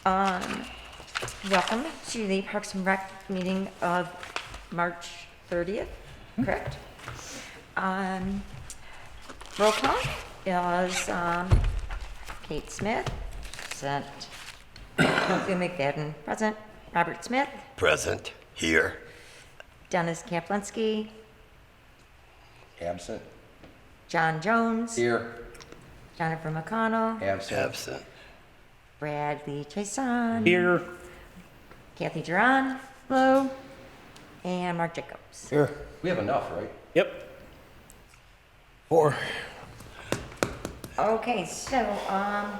Welcome to the Parks and Rec meeting of March 30th, correct? Roll call is Kate Smith, present. Sue McFadden, present. Robert Smith, Present. Here. Dennis Kaplinski, Absent. John Jones, Here. Jennifer McConnell, Absent. Bradley Chason, Here. Kathy Duran, hello, and Mark Jacobs. Here. We have enough, right? Yep. 4. Okay, so, I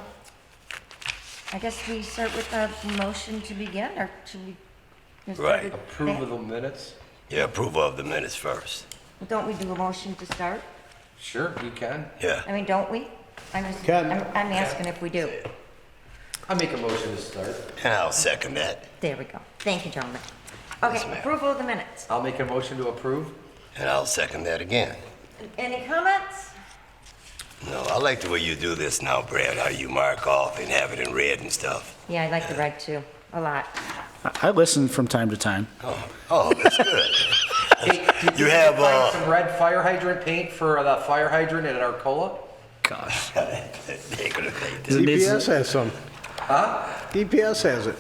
guess we start with a motion to begin, or should we? just start Right. with Approve that? of the minutes? Yeah, approval of the minutes first. Don't we do a motion to start? Sure, you can. Yeah. I mean, don't we? I'm asking if we do. I make a motion to start. And I'll second that. There we go. Thank you, gentlemen. Yes, Okay, ma'am. approval of the minutes. I'll make a motion to approve. And I'll second that again. Any comments? No, I like the way you do this now, Brad, how you mark off and have it in red and stuff. Yeah, I like the red too, a lot. I listen from time to time. Oh, that's good. Hey, did You have, find some red fire hydrant paint for the fire hydrant at Arcola? Gosh. They're gonna take this. DPS has some. Huh? DPS has it.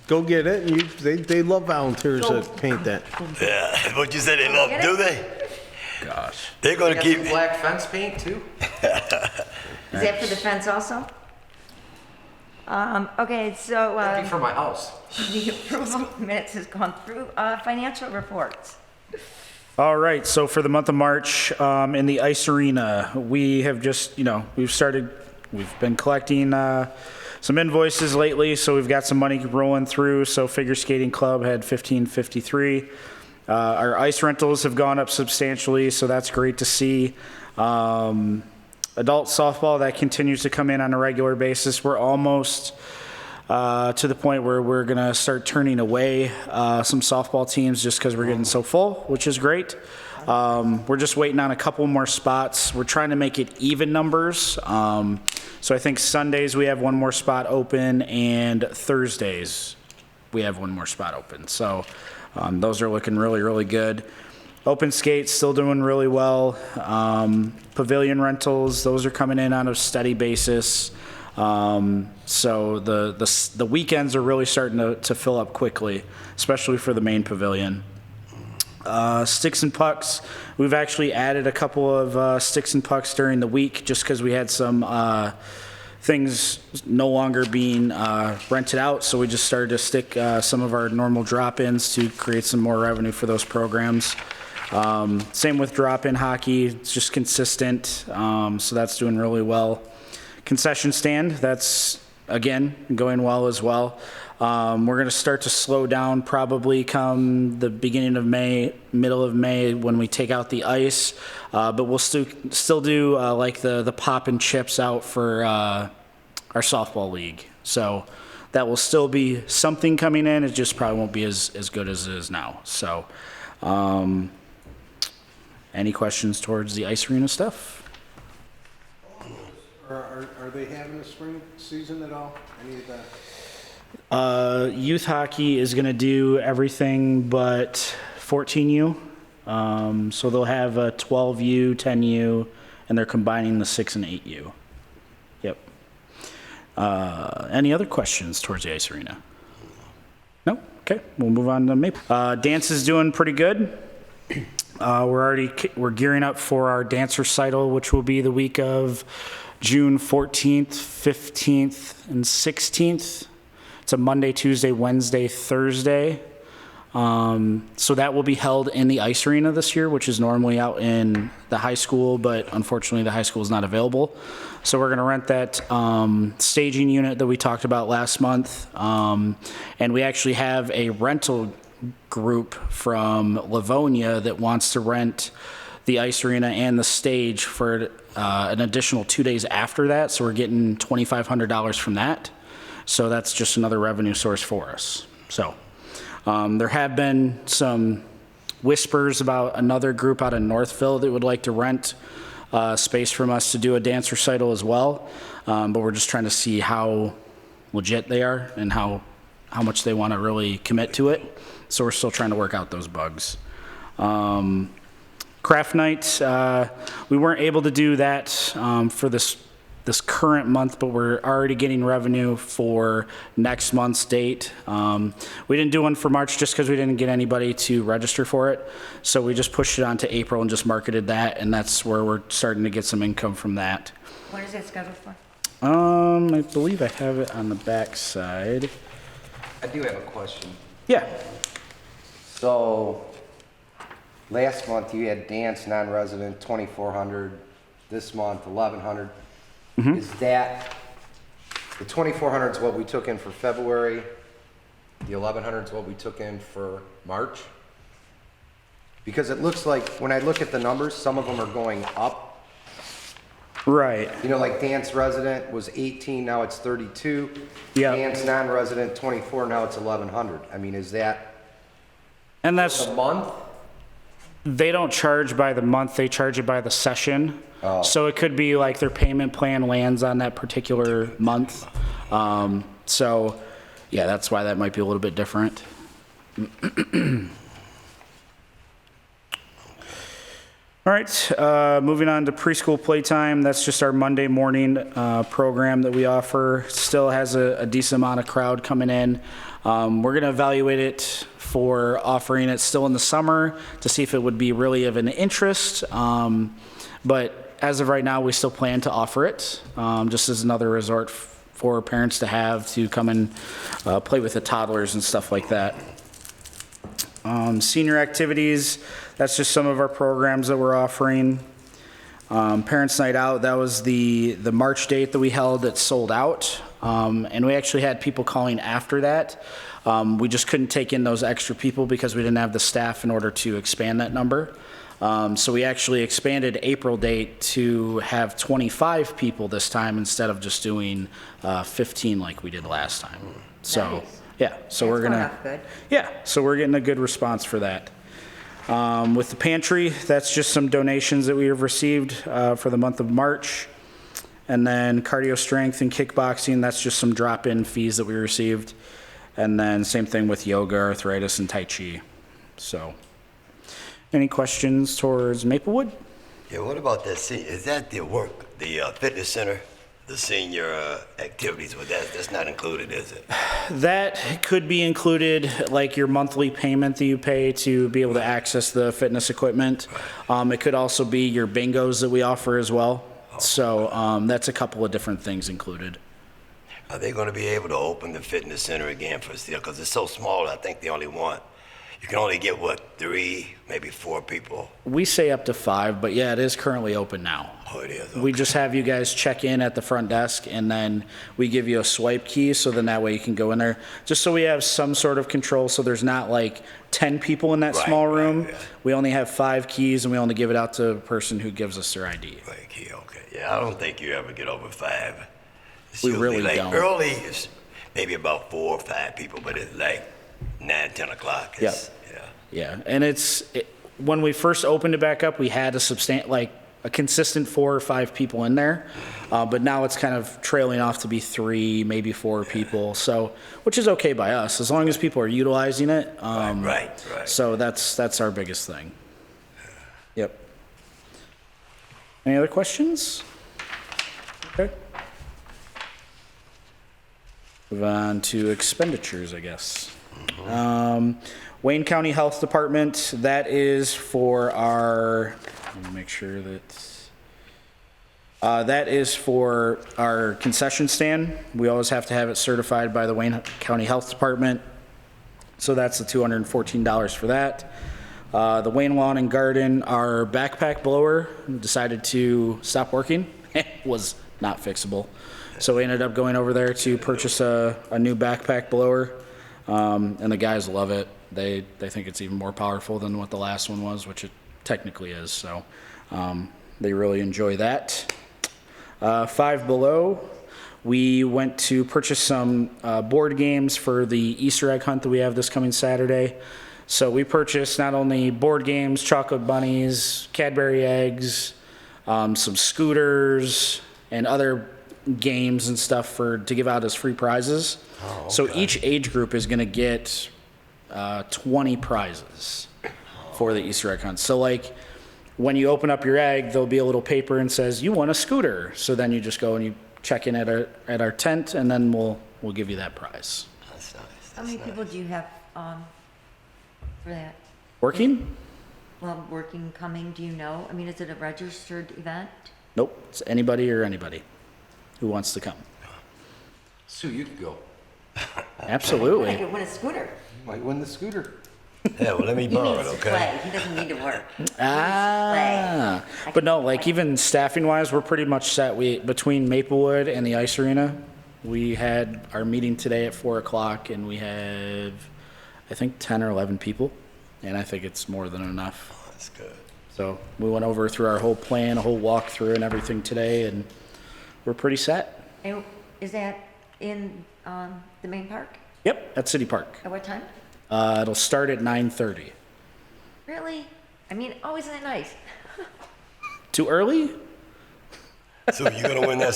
Go get it, and they love volunteers that paint that. Yeah, what you said they love, Get it? do they? Gosh. They're You gonna got keep, some black fence paint too? Is that for the fence also? Okay, so, That'd be for my house. the approval of minutes has gone through, financial reports. All right, so for the month of March, in the ice arena, we have just, we've been collecting some invoices lately, so we've got some money rolling through. So Figure Skating Club had $1,553. Our ice rentals have gone up substantially, so that's great to see. Adult softball, that continues to come in on a regular basis. We're almost to the point where we're going to start turning away some softball teams just because we're getting so full, which is great. We're just waiting on a couple more spots. We're trying to make it even numbers. So I think Sundays we have one more spot open, and Thursdays we have one more spot open. So those are looking really, really good. Open skates still doing really well. Pavilion rentals, those are coming in on a steady basis. So the weekends are really starting to fill up quickly, especially for the main pavilion. Sticks and pucks, we've actually added a couple of sticks and pucks during the week just because we had some things no longer being rented out, so we just started to stick some of our normal drop-ins to create some more revenue for those programs. Same with drop-in hockey, it's just consistent, so that's doing really well. Concession stand, that's again going well as well. We're going to start to slow down probably come the beginning of May, middle of May when we take out the ice, but we'll still do like the pop and chips out for our softball league. So that will still be something coming in. It just probably won't be as good as it is now. So any questions towards the ice arena stuff? Are they having a spring season at all? Any of that? Youth hockey is going to do everything but 14U. So they'll have a 12U, 10U, and they're combining the 6 and 8U. Yep. Any other questions towards the ice arena? No? Okay, we'll move on to Maple. Dance is doing pretty good. We're gearing up for our dance recital, which will be the week of June 14th, 15th, and 16th. It's a Monday, Tuesday, Wednesday, Thursday. So that will be held in the ice arena this year, which is normally out in the high school, but unfortunately the high school is not available. So we're going to rent that staging unit that we talked about last month. And we actually have a rental group from Livonia that wants to rent the ice arena and the stage for an additional 2 days after that. So we're getting $2,500 from that. So that's just another revenue source for us. So there have been some whispers about another group out of Northville that would like to rent space from us to do a dance recital as well. But we're just trying to see how legit they are and how much they want to really commit to it. So we're still trying to work out those bugs. Craft night, we weren't able to do that for this current month, but we're already getting revenue for next month's date. We didn't do one for March just because we didn't get anybody to register for it. So we just pushed it on to April and just marketed that, and that's where we're starting to get some income from that. When is it scheduled for? I believe I have it on the back side. I do have a question. Yeah. So, last month you had dance non-resident 2,400. This month 1,100. Is that the 2,400 is what we took in for February? The 1,100 is what we took in for March? Because it looks like when I look at the numbers, some of them are going up. Right. You know, like dance resident was 18, now it's 32. Yeah. Dance non-resident 24, now it's 1,100. I mean, is that And that's, a month? they don't charge by the month, they charge it by the session. Oh. So it could be like their payment plan lands on that particular month. So, yeah, that's why that might be a little bit different. All right, moving on to Preschool Playtime. That's just our Monday morning program that we offer. Still has a decent amount of crowd coming in. We're going to evaluate it for offering it still in the summer to see if it would be really of an interest. But as of right now, we still plan to offer it just as another resort for parents to have to come and play with the toddlers and stuff like that. Senior activities, that's just some of our programs that we're offering. Parents Night Out, that was the March date that we held that sold out. And we actually had people calling after that. We just couldn't take in those extra people because we didn't have the staff in order to expand that number. So we actually expanded April date to have 25 people this time instead of just doing 15 like we did last time. So, Nice. yeah, so we're That's going gonna, off good. yeah, so we're getting a good response for that. With the pantry, that's just some donations that we have received for the month of March. And then cardio strength and kickboxing, that's just some drop-in fees that we received. And then same thing with yoga, arthritis, and Tai Chi. So, any questions towards Maplewood? Yeah, what about that? Is that the fitness center, the senior activities with that? That's not included, is it? That could be included, like your monthly payment that you pay to be able to access the fitness equipment. It could also be your bingos that we offer as well. So that's a couple of different things included. Are they going to be able to open the fitness center again for still? Because it's so small, I think they only want, you can only get, what, 3, maybe 4 people? We say up to 5, but yeah, it is currently open now. Oh, it is? Okay. We just have you guys check in at the front desk, and then we give you a swipe key, so then that way you can go in there. Just so we have some sort of control, so there's not like 10 people in that Right, small right, room. yeah. We only have 5 keys, and we only give it out to the person who gives us their ID. Right, okay, okay. Yeah, I don't think you ever get over 5. It's We usually really like don't. Early, it's maybe about 4 or 5 people, but it's like 9, 10 o'clock. It's, yeah. Yeah, and when we first opened it back up, we had a consistent 4 or 5 people in there, but now it's kind of trailing off to be 3, maybe 4 people. So, which is okay by us as long as people are utilizing it. Right. So that's our biggest thing. Yep. Any other questions? Okay. Move on to expenditures, I guess. Wayne County Health Department, that is for our, let me make sure that is for our concession stand. We always have to have it certified by the Wayne County Health Department. So that's the $214 for that. The Wayne Lawn and Garden, our backpack blower decided to stop working. It was not fixable. So we ended up going over there to purchase a new backpack blower. And the guys love it. They think it's even more powerful than what the last one was, which it technically is. So they really enjoy that. Five Below, we went to purchase some board games for the Easter egg hunt that we have this coming Saturday. So we purchased not only board games, chocolate bunnies, Cadbury eggs, some scooters, and other games and stuff to give out as free prizes. So each age group is going to get 20 prizes for the Easter egg hunt. So like when you open up your egg, there'll be a little paper and says you won a scooter. So then you just go and you check in at our tent, and then we'll give you that prize. That's nice. How many people do you have for that? Working? Well, working, coming, do you know? I mean, is it a registered event? Nope. It's anybody who wants to come. Sue, you could go. I Absolutely. could win a scooter. You might win the scooter. Yeah, well, let me He borrow needs it, to okay? play. He doesn't need to work. Ah. Play. But no, like even staffing wise, we're pretty much set. Between Maplewood and the ice arena, we had our meeting today at 4:00, and we have, I think, 10 or 11 people, and I think it's more than enough. Oh, that's good. So we went over through our whole plan, a whole walkthrough and everything today, and we're pretty set. And is that in the main park? Yep, at City Park. At what time? It'll start at 9:30. Really? I mean, oh, isn't it nice? Too early? So you're gonna win that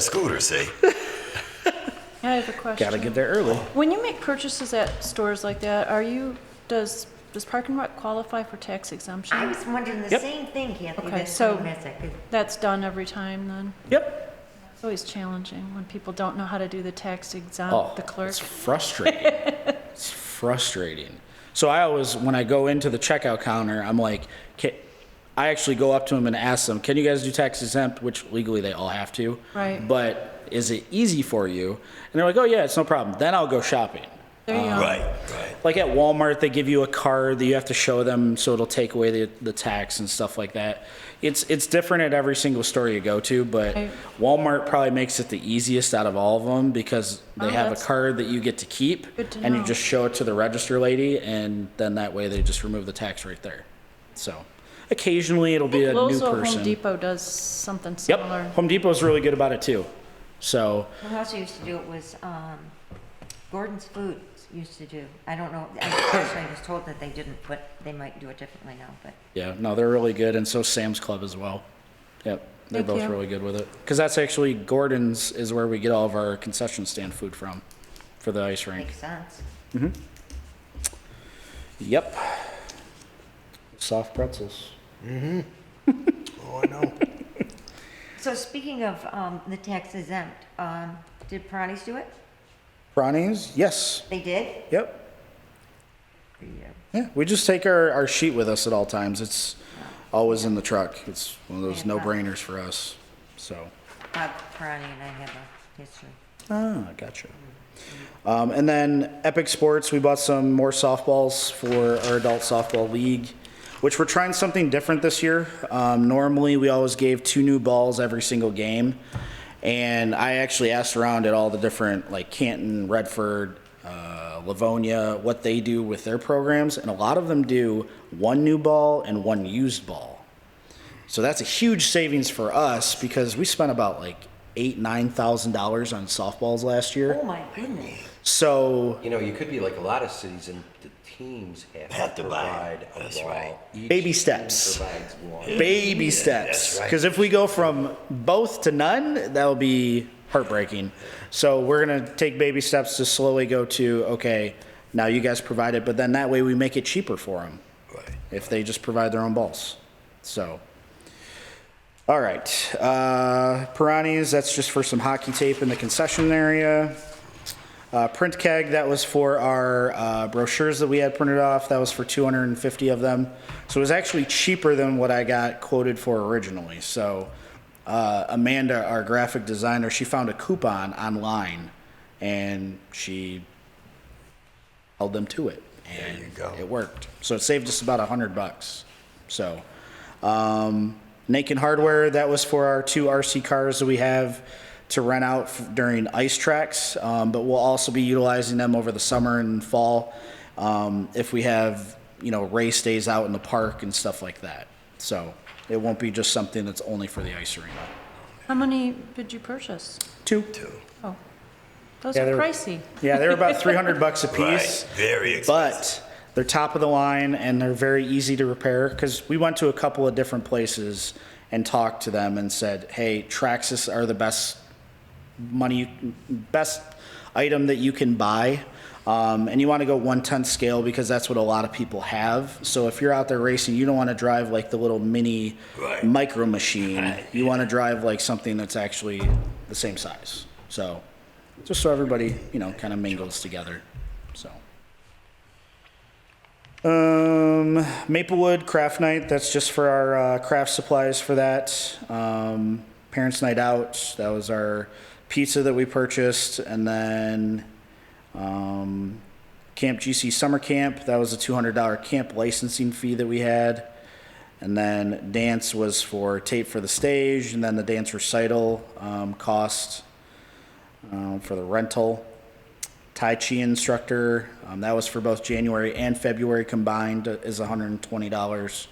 scooter, see? I have a question. Gotta get there early. When you make purchases at stores like that, does Park and Rec qualify for tax exemption? I was wondering the Yep. same thing, Kathy. Okay, that's so- why I missed it, 'cause That's done every time then? Yep. It's always challenging when people don't know how to do the tax Oh, exempt, the clerk. it's frustrating. It's frustrating. So when I go into the checkout counter, I'm like, I actually go up to them and ask them, can you guys do tax exempt? Which legally they all have to. Right. But is it easy for you? And they're like, oh yeah, it's no problem. Then I'll go shopping. There you go. Right. Like at Walmart, they give you a card that you have to show them, so it'll take away the tax and stuff like that. It's different at every single store you go to, but Right. Walmart probably makes it the easiest out of all of them because they Oh, have a that's card that you get to keep, good to and you know. just show it to the register lady, and then that way they just remove the tax right there. So occasionally it'll be a new Lowe's or person. Home Depot does something Yep, similar. Home Depot's really good about it too. So who else used to do it was Gordon's Foods used to do. I don't know. Actually, I was told that they didn't, but they might do it differently now. But yeah, no, they're really good, and so Sam's Club as well. Yep, they're Thank both you. really good with it. Because that's actually, Gordon's is where we get all of our concession stand food from for the ice rink. makes sense. Yep. Soft pretzels. Oh, I know. So speaking of the tax exempt, did Piranhas do it? Brownies? Yes. They did? Yep. Yeah. Yeah, we just take our sheet with us at all times. It's always in the truck. It's one of those Yeah. no-brainers for us, so. Piranha and I have a history. Ah, gotcha. And then Epic Sports, we bought some more softballs for our adult softball league, which we're trying something different this year. Normally, we always gave 2 new balls every single game. And I actually asked around at all the different, like Canton, Redford, Livonia, what they do with their programs. And a lot of them do 1 new ball and 1 used ball. So that's a huge savings for us because we spent about like $8,000-9,000 on softballs last year. Oh my goodness. So You know, you could be like a lot of cities and the teams have to to buy. provide a That's wall. right. Each Baby team steps. provides one. baby Yeah, steps. that's right. Because if we go from both to none, that'll be heartbreaking. So we're going to take baby steps to slowly go to, okay, now you guys provide it, but then that way we make it cheaper for them Right. if they just provide their own balls. So, all right. Piranhas, that's just for some hockey tape in the concession area. Print keg, that was for our brochures that we had printed off. That was for 250 of them. So it was actually cheaper than what I got quoted for originally. So Amanda, our graphic designer, she found a coupon online and she held them to it. And There you go. it worked. So it saved us about $100. So Naked Hardware, that was for our 2 RC cars that we have to rent out during ice tracks, but we'll also be utilizing them over the summer and fall if we have, race days out in the park and stuff like that. So it won't be just something that's only for the ice arena. How many did you purchase? 2. Oh, those Yeah, are they were- pricey. Yeah, they're about $300 a piece. Right. Very expensive. But they're top of the line and they're very easy to repair because we went to a couple of different places and talked to them and said, hey, Traxxas are the best best item that you can buy. And you want to go 1/10 scale because that's what a lot of people have. So if you're out there racing, you don't want to drive like the little mini micro machine. You want to drive like something that's actually the same size. So just so everybody, kind of mingles together. So. Maplewood Craft Night, that's just for our craft supplies for that. Parents Night Out, that was our pizza that we purchased. And then Camp GC Summer Camp, that was a $200 camp licensing fee that we had. And then dance was for tape for the stage, and then the dance recital cost for the rental. Tai Chi instructor, that was for both January and February combined, is $120.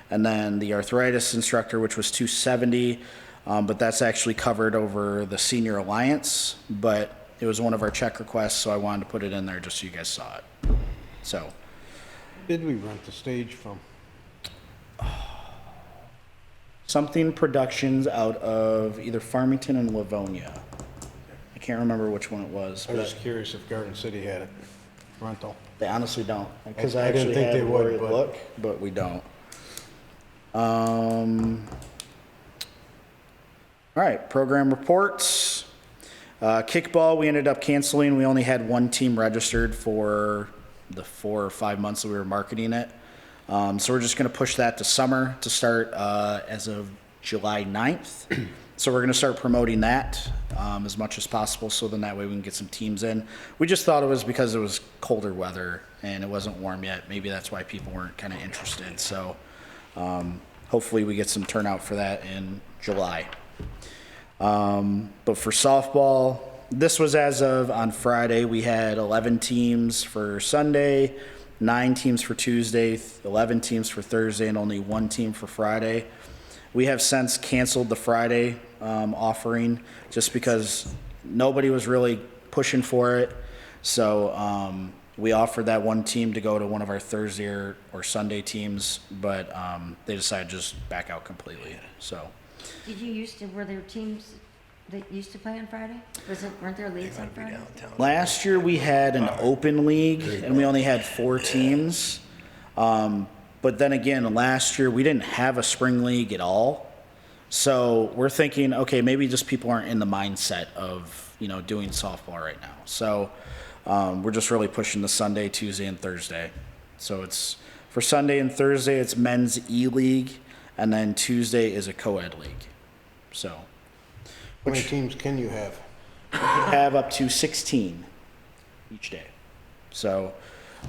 And then the arthritis instructor, which was $270, but that's actually covered over the Senior Alliance. But it was one of our check requests, so I wanted to put it in there just so you guys saw it. So. Did we rent the stage from? Something Productions out of either Farmington and Livonia. I can't remember which one it was. I was just curious if Garden City had it, rental. They honestly don't, because I I didn't actually think had they would, Lori but- look, but we don't. All right, program reports. Kickball, we ended up canceling. We only had one team registered for the 4 or 5 months that we were marketing it. So we're just going to push that to summer to start as of July 9th. So we're going to start promoting that as much as possible, so then that way we can get some teams in. We just thought it was because it was colder weather and it wasn't warm yet. Maybe that's why people weren't kind of interested. So hopefully we get some turnout for that in July. But for softball, this was as of on Friday. We had 11 teams for Sunday, 9 teams for Tuesday, 11 teams for Thursday, and only 1 team for Friday. We have since canceled the Friday offering just because nobody was really pushing for it. So we offered that one team to go to one of our Thursday or Sunday teams, but they decided to just back out completely. So. Were there teams that used to play on Friday? Weren't there leagues on Friday? Last year we had an open league and we only had 4 teams. But then again, last year we didn't have a spring league at all. So we're thinking, okay, maybe just people aren't in the mindset of, doing softball right now. So we're just really pushing the Sunday, Tuesday, and Thursday. So it's for Sunday and Thursday, it's men's E-League, and then Tuesday is a co-ed league. So How many teams can you have? have up to 16 each day. So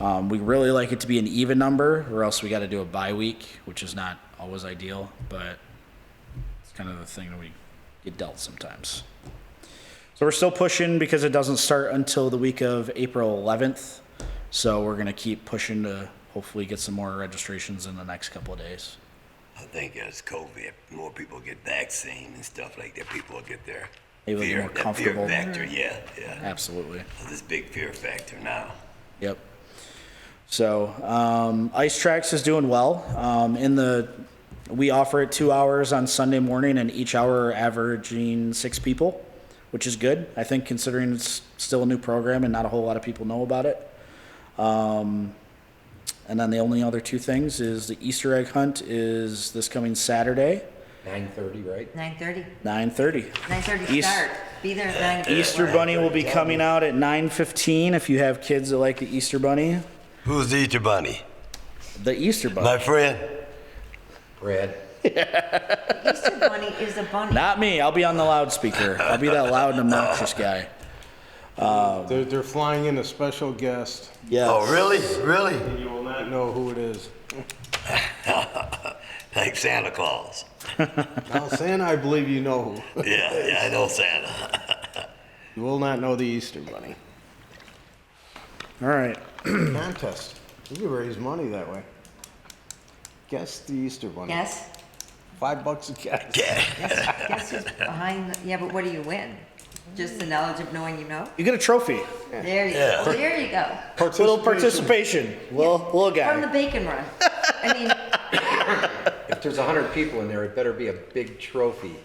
we really like it to be an even number, or else we got to do a bye week, which is not always ideal, but it's kind of the thing that we get dealt sometimes. So we're still pushing because it doesn't start until the week of April 11th. So we're going to keep pushing to hopefully get some more registrations in the next couple of days. I think as COVID, more people get vaccine and stuff like that, people will get their Maybe they'll get more comfortable. Fear factor, yeah. Absolutely. This big fear factor now. Yep. So Ice Tracks is doing well. We offer it 2 hours on Sunday morning, and each hour averaging 6 people, which is good, I think, considering it's still a new program and not a whole lot of people know about it. And then the only other 2 things is the Easter egg hunt is this coming Saturday. 9:30, right? 9:30. 9:30. 9:30 start. Be there at 9:30. Easter Bunny will be coming out at 9:15 if you have kids that like the Easter Bunny. Who's the Easter Bunny? The Easter Bunny. My friend? Brad. Easter Bunny is a bunny. Not me. I'll be on the loudspeaker. I'll be that loud and obnoxious guy. They're flying in a special guest. Yes. Oh, really? Really? And you will not know who it is. Like Santa Claus. Now, Santa, I believe you know who. Yeah, I know Santa. You will not know the Easter Bunny. All right. Contest. You can raise money that way. Guess the Easter Bunny. Yes? $5 a guess. Guess who's behind but what do you win? Just the knowledge of knowing you know? You get a trophy. There you Yeah. go. There you go. Little participation. Little From the guy. bacon run. I mean, If there's 100 people in there, it better be a big trophy.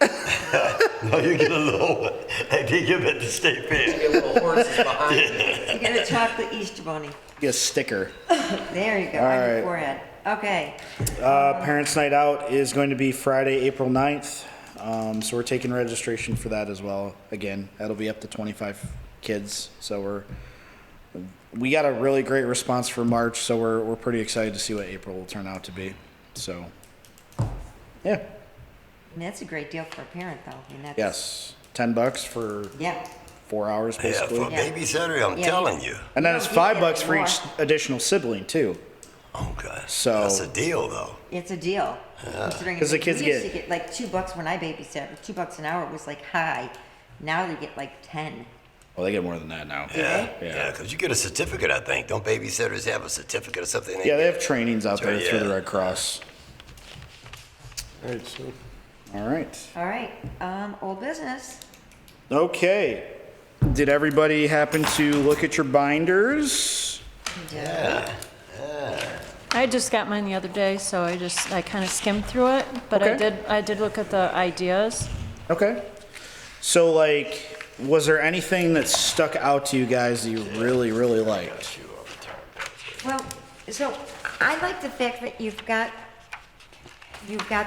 No, you get a little one. I think you at the state fair. Get little horses behind it. You get a chocolate Easter bunny. Get a sticker. There you go, All on your right. forehead. Okay. Parents' Night Out is going to be Friday, April 9th. So we're taking registration for that as well. Again, that'll be up to 25 kids. So we got a really great response for March, so we're pretty excited to see what April will turn out to be. So, yeah. And that's a great deal for a parent, though. I mean, that's, Yes. $10 for Yeah. 4 hours, Yeah, basically. for a Yeah. babysitter, I'm Yeah, telling you. And then You it's don't get $5 that for each anymore. additional sibling, too. Okay. So- That's a deal, though. It's a deal. Considering 'Cause the we kids used get- to get like $2 when I babysat. $2 an hour was like high. Now they get like 10. Well, they get more than that now. Yeah, they? yeah, because you get a certificate, I think. Don't babysitters have a certificate or something? Yeah, they have trainings out there Right, through the yeah. Red Cross. All right, so All right. All right. Old business. Okay. Did everybody happen to look at your binders? Yeah. I just got mine the other day, so I kind of skimmed through it, but Okay. I did look at the ideas. Okay. So, like, was there anything that stuck out to you guys that you really, really liked? Well, so I like the fact that you've got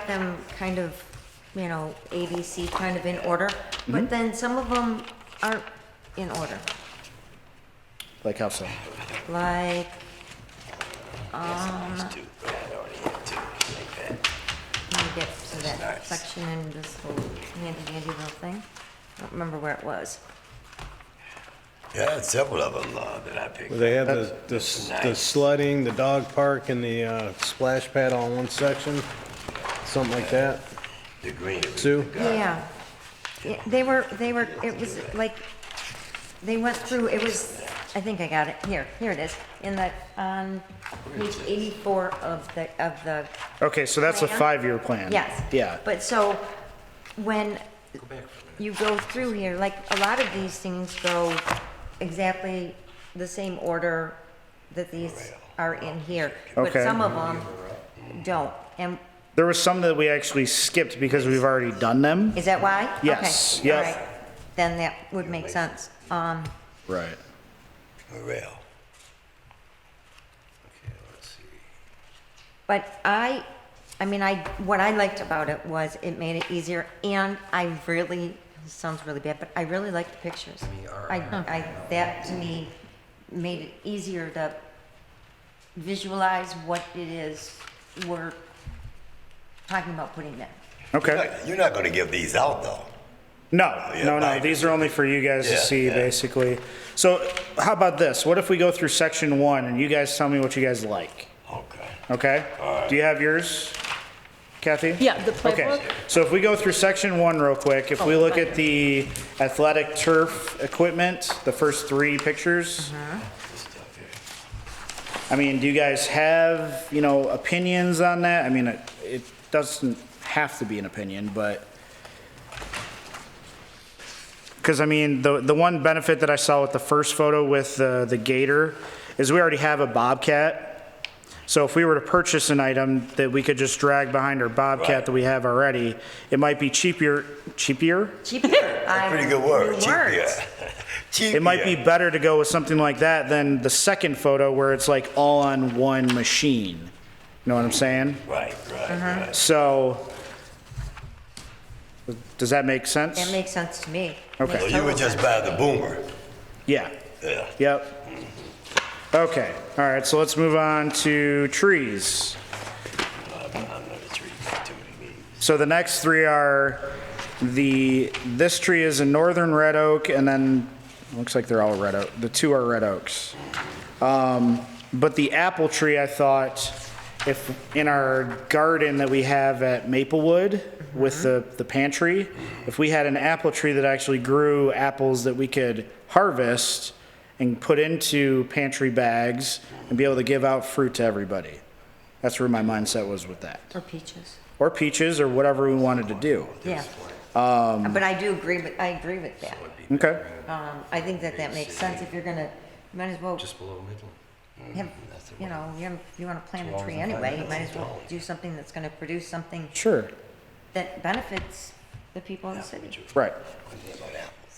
them kind of, you know, A, B, C kind of in order, but then some of them aren't in order. Like how so? Like, These two, I already have two, like that. let me get to that Nice. section in this little handy dandy little thing. I don't remember where it was. Yeah, I had several of them that I picked. well, they have the Nice. sledding, the dog park, and the splash pad all in one section, something like that. The greenery. Sue? Yeah. They were, it was like, they went through, it was, I think I got it, here it is, in the, on page 84 of the, Okay, so that's a Plan? 5-year plan. yes. Yeah. But so, when you go through here, like, a lot of these things go exactly the same order that these are in here. But Okay. some of them don't. And There was some that we actually skipped because we've already done them. is that why? Yes, Okay. yep. All right. Then that would make sense. Right. Morale. Okay, let's see. But what I liked about it was it made it easier, and I really, this sounds really bad, but I really liked the pictures. That to me made it easier to visualize what it is we're talking about putting there. Okay. You're not gonna give these out, though. No, yeah, no. binders. These are only for you guys to Yeah, see, yeah. basically. So, how about this? What if we go through section 1 and you guys tell me what you guys like? Okay. Okay? Do you have yours, Kathy? Yeah, the Okay, playbook. so if we go through section 1 real quick, if we look at the athletic turf equipment, the first 3 pictures. This stuff here. I mean, do you guys have, opinions on that? I mean, it doesn't have to be an opinion, but. Because, I mean, the one benefit that I saw with the first photo with the gator is we already have a bobcat. So if we were to purchase an item that we could just drag behind our bobcat Right. that we have already, it might be cheaper? Cheaper. Pretty good word. Cheap, yeah. Cheap, It might be yeah. better to go with something like that than the second photo where it's like all on one machine. You know what I'm saying? Right, right. So, does that make sense? That makes sense to me. Okay. Makes So you would total just sense. buy the boomer. Yeah. Yeah. Yep. Okay, all right, so let's move on to trees. I'm not a tree. Too many leaves. So the next 3 are this tree is a northern red oak, and then, looks like they're all red oak, the 2 are red oaks. But the apple tree, I thought, if in our garden that we have at Maplewood with the pantry, if we had an apple tree that actually grew apples that we could harvest and put into pantry bags and be able to give out fruit to everybody. That's where my mindset was with that. Or peaches. Or peaches, or whatever we wanted to do. Yeah. But I agree with that. Okay. I think that makes sense if you're gonna, you might as well. Just below middle. have, you know, you want to plant a tree anyway, you might as well do something that's going to produce something Sure. that benefits the people in the city. Right.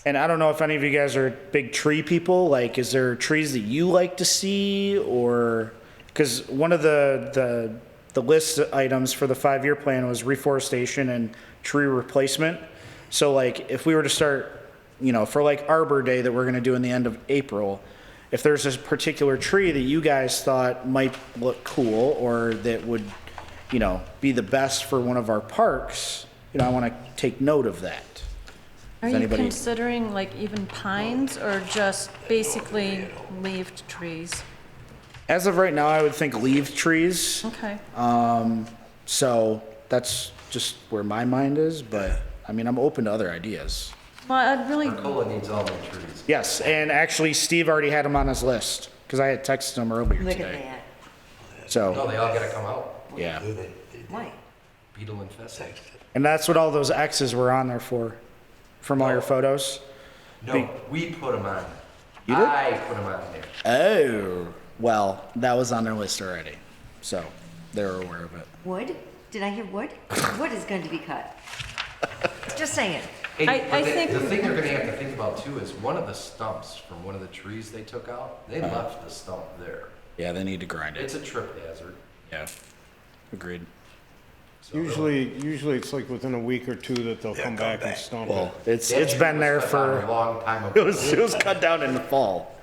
And I don't know if any of you guys are big tree people. Like, is there trees that you like to see, or because one of the list items for the 5-year plan was reforestation and tree replacement. So like, if we were to start, you know, for like Arbor Day that we're going to do in the end of April, if there's a particular tree that you guys thought might look cool or that would, you know, be the best for one of our parks, you know, I want to take note of that. Are Does you anybody- considering like even pines or just basically leaved trees? As of right now, I would think leaf trees. Okay. So that's just where my mind is, but I mean, I'm open to other ideas. Well, I'd really, Arcola needs all the trees. Yes, and actually Steve already had him on his list because I had texted him earlier Look at today. that. So, No, they all gotta come out. yeah. Why? Beetle infested. And that's what all those X's were on there for, from all your photos. No, we put them on. You did? I put them on there. Oh, well, that was on their list already. So they were aware of it. Wood? Did I hear wood? Wood is going to be cut. Just saying. Hey, I but think- the thing they're gonna have to think about too is one of the stumps from one of the trees they took out, they left the stump there. Yeah, they need to grind it. It's a trip hazard. Yeah. Agreed. So Usually it's like within a week or two that they'll come back and stump Well, it. it's That tree been was there cut down a for, long time ago. it was cut down in the fall.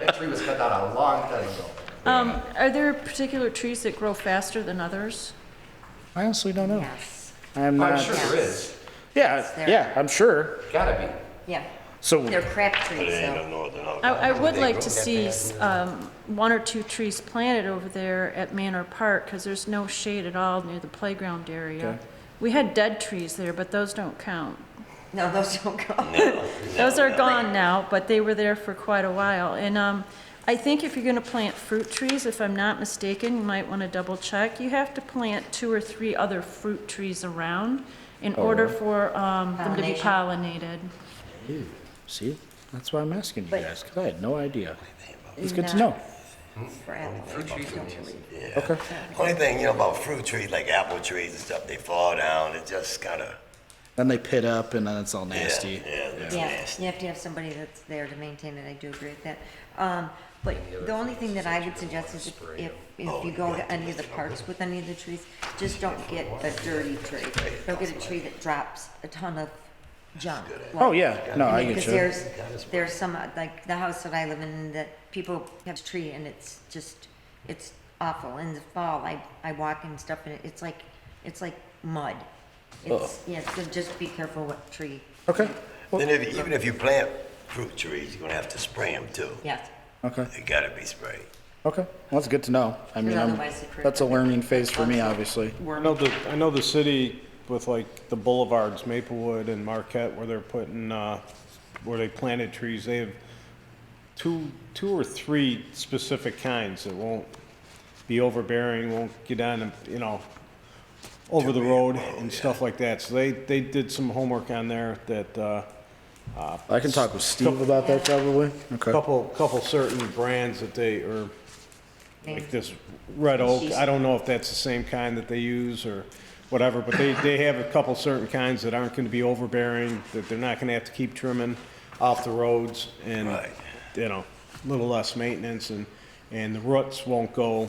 That tree was cut down a long time ago. are there particular trees that grow faster than others? I honestly don't know. Yes. I'm I'm not. sure there is. Yeah, there. yeah, I'm sure. Gotta be. Yeah. So, They're crap trees, It ain't no so. northern oak. I would They like grow to that see fast. 1 or 2 trees planted over there at Manor Park, because there's no shade at all near the playground area. Okay. We had dead trees there, but those don't count. No, those don't go. Those are gone now, but they were there for quite a while. And I think if you're gonna plant fruit trees, if I'm not mistaken, you might wanna double check. You have to plant 2 or 3 other fruit trees around in order for them to be pollinated. see, that's why I'm asking you But- guys, because I had no idea. It's good to know. For apples. Fruit trees are Yeah. Okay. Only thing, you know, about fruit trees, like apple trees and stuff, they fall down, it just kinda, Then they pit up and then it's all yeah, nasty. yeah, it's Yeah, nasty. you have to have somebody that's there to maintain it, I do agree with that. But the only thing that I would suggest is if you go to any of the parks with any of the trees, just don't get a dirty tree. Don't get a tree that drops a ton of junk. Oh, yeah, no, I get Because you. there's some, like the house that I live in, that people have a tree and it's just, it's awful. In the fall, I walk and stuff and it's like mud. It's, yeah, so just be careful what tree. Okay, Then even if you plant fruit trees, you're gonna have to spray them too. Yes. okay, They gotta be sprayed. okay. Well, that's good to know. I mean, otherwise the that's a learning phase for me, Also- obviously. I know the city with like the boulevards, Maplewood and Marquette, where they're putting, where they planted trees, they have two or three specific kinds that won't be overbearing, won't get on, you know, over the road and stuff like that. So they did some homework on there that, I can talk with Steve about that probably. Okay. couple certain brands that they, or like this red oak, I don't know if that's the same kind that they use or whatever, but they have a couple certain kinds that aren't gonna be overbearing, that they're not gonna have to keep trimming off the roads and, Right. you know, a little less maintenance and the roots won't go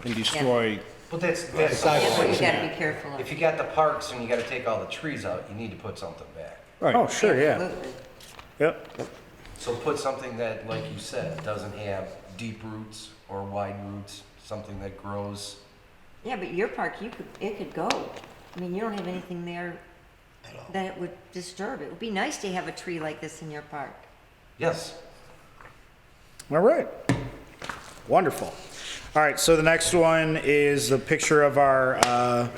and destroy. But that's That's what you like, gotta be careful of. if you got the parks and you gotta take all the trees out, you need to put something back. Right. Oh, sure, yeah. Absolutely. Yep. So put something that, like you said, doesn't have deep roots or wide roots, something that grows. Yeah, but your park, it could go. I mean, you don't have anything there that it would disturb. It would be nice to have a tree like this in your park. Yes. All right. Wonderful. All right, so the next one is the picture of our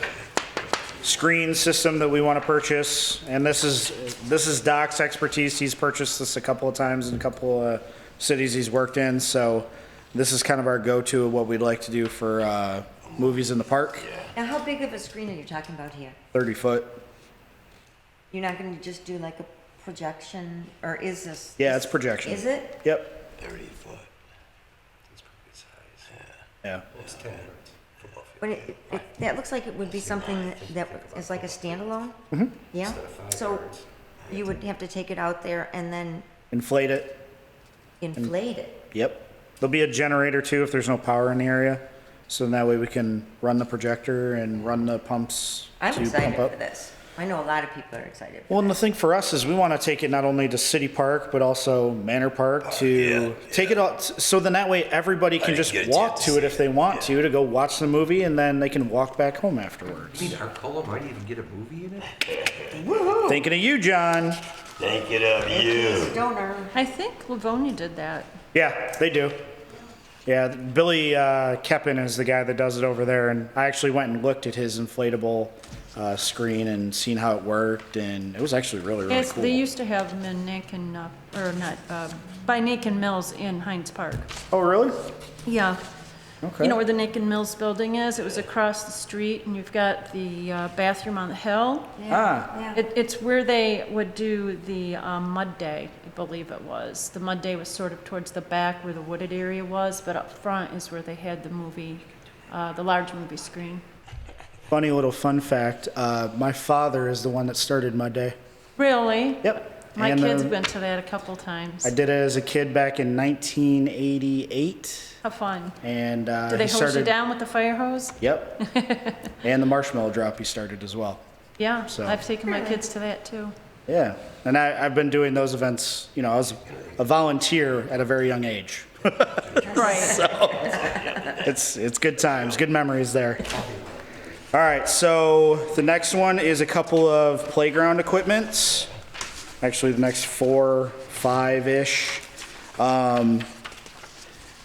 screen system that we want to purchase. And this is Doc's expertise. He's purchased this a couple of times in a couple of cities he's worked in. So this is kind of our go-to of what we'd like to do for movies in the park. Now, how big of a screen are you talking about here? 30 foot. You're not gonna just do like a projection, or is this? Yeah, it's projection. Is it? Yep. 30 foot. Yeah. But that looks like it would be something that is like a standalone? Mm-hmm. Yeah? So you would have to take it out there and then Inflate it. inflate it? Yep. There'll be a generator too if there's no power in the area. So that way we can run the projector and run the pumps I'm to excited pump up. for this. I know a lot of people are excited for Well, and the thing for us is we want to take it not only to City Park, but also Manor Park to take it all. So then that way everybody can didn't just get a walk chance to to it see if they want to go watch the movie, and then they can walk back home afterwards. I mean, Arcola might even get a movie in it? Thinking of you, John. Thank it of you. Stoner. I think Livonia did that. Yeah, they do. Yeah, Billy Keppen is the guy that does it over there, and I actually went and looked at his inflatable screen and seen how it worked, and it was actually really Yes, cool. they used to have them in Macon, or not, by Macon Mills in Hines Park. Oh, really? Yeah. Okay. You know where the Macon Mills building is? It was across the street, and you've got the bathroom on the hill. Ah, It's where they would do the mud day, I believe it was. The mud day was sort of towards the back where the wooded area was, but up front is where they had the movie, the large movie screen. funny little fun fact. My father is the one that started Mud Day. Really? Yep. My And, kids have been to that a couple times. I did it as a kid back in 1988, How fun. and Do they he hose started. you down with the fire hose? Yep. And the marshmallow drop he started as well. Yeah, So- I've taken my kids to that too. Yeah, and I've been doing those events. You know, I was a volunteer at a very young age. Right. It's good times, good memories there. All right, so the next one is a couple of playground equipments. Actually, the next 4, 5-ish.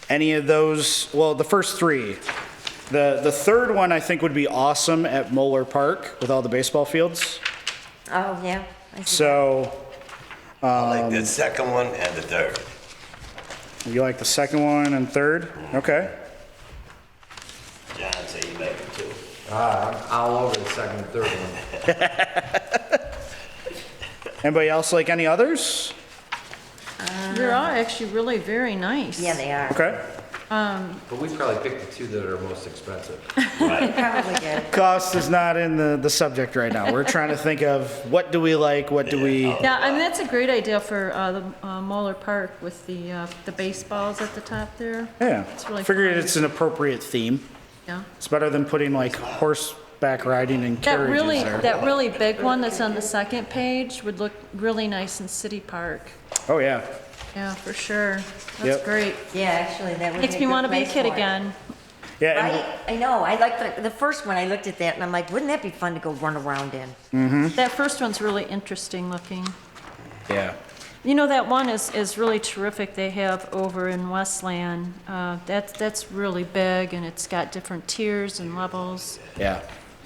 Any of those? Well, the first 3. The third one I think would be awesome at Moeller Park with all the baseball fields. Oh, yeah. I see. So I like the second one and the third. you like the second one and third? Okay. John said you like it too. I'm all over the second and third one. Anybody else like any others? They're all actually really very nice. Yeah, they are. Okay. But we probably picked the 2 that are most expensive. They probably did. Cost is not in the subject right now. We're trying to think of what do we like, what do we. Yeah, I mean, that's a great idea for the Moeller Park with the baseballs at the top there. Yeah. It's really Figured fun. it's an appropriate theme. Yeah. It's better than putting like horseback riding and carriages there. That really big one that's on the second page would look really nice in City Park. Oh, yeah. Yeah, for sure. That's Yep. great. Yeah, actually, that would Makes be me a want good to be a place kid for it. again. Yeah. Right? I know. I like the first one. I looked at that and I'm like, wouldn't that be fun to go run around in? That first one's really interesting looking. Yeah. You know, that one is really terrific they have over in Westland. That's really big, and it's got different tiers and levels. Yeah.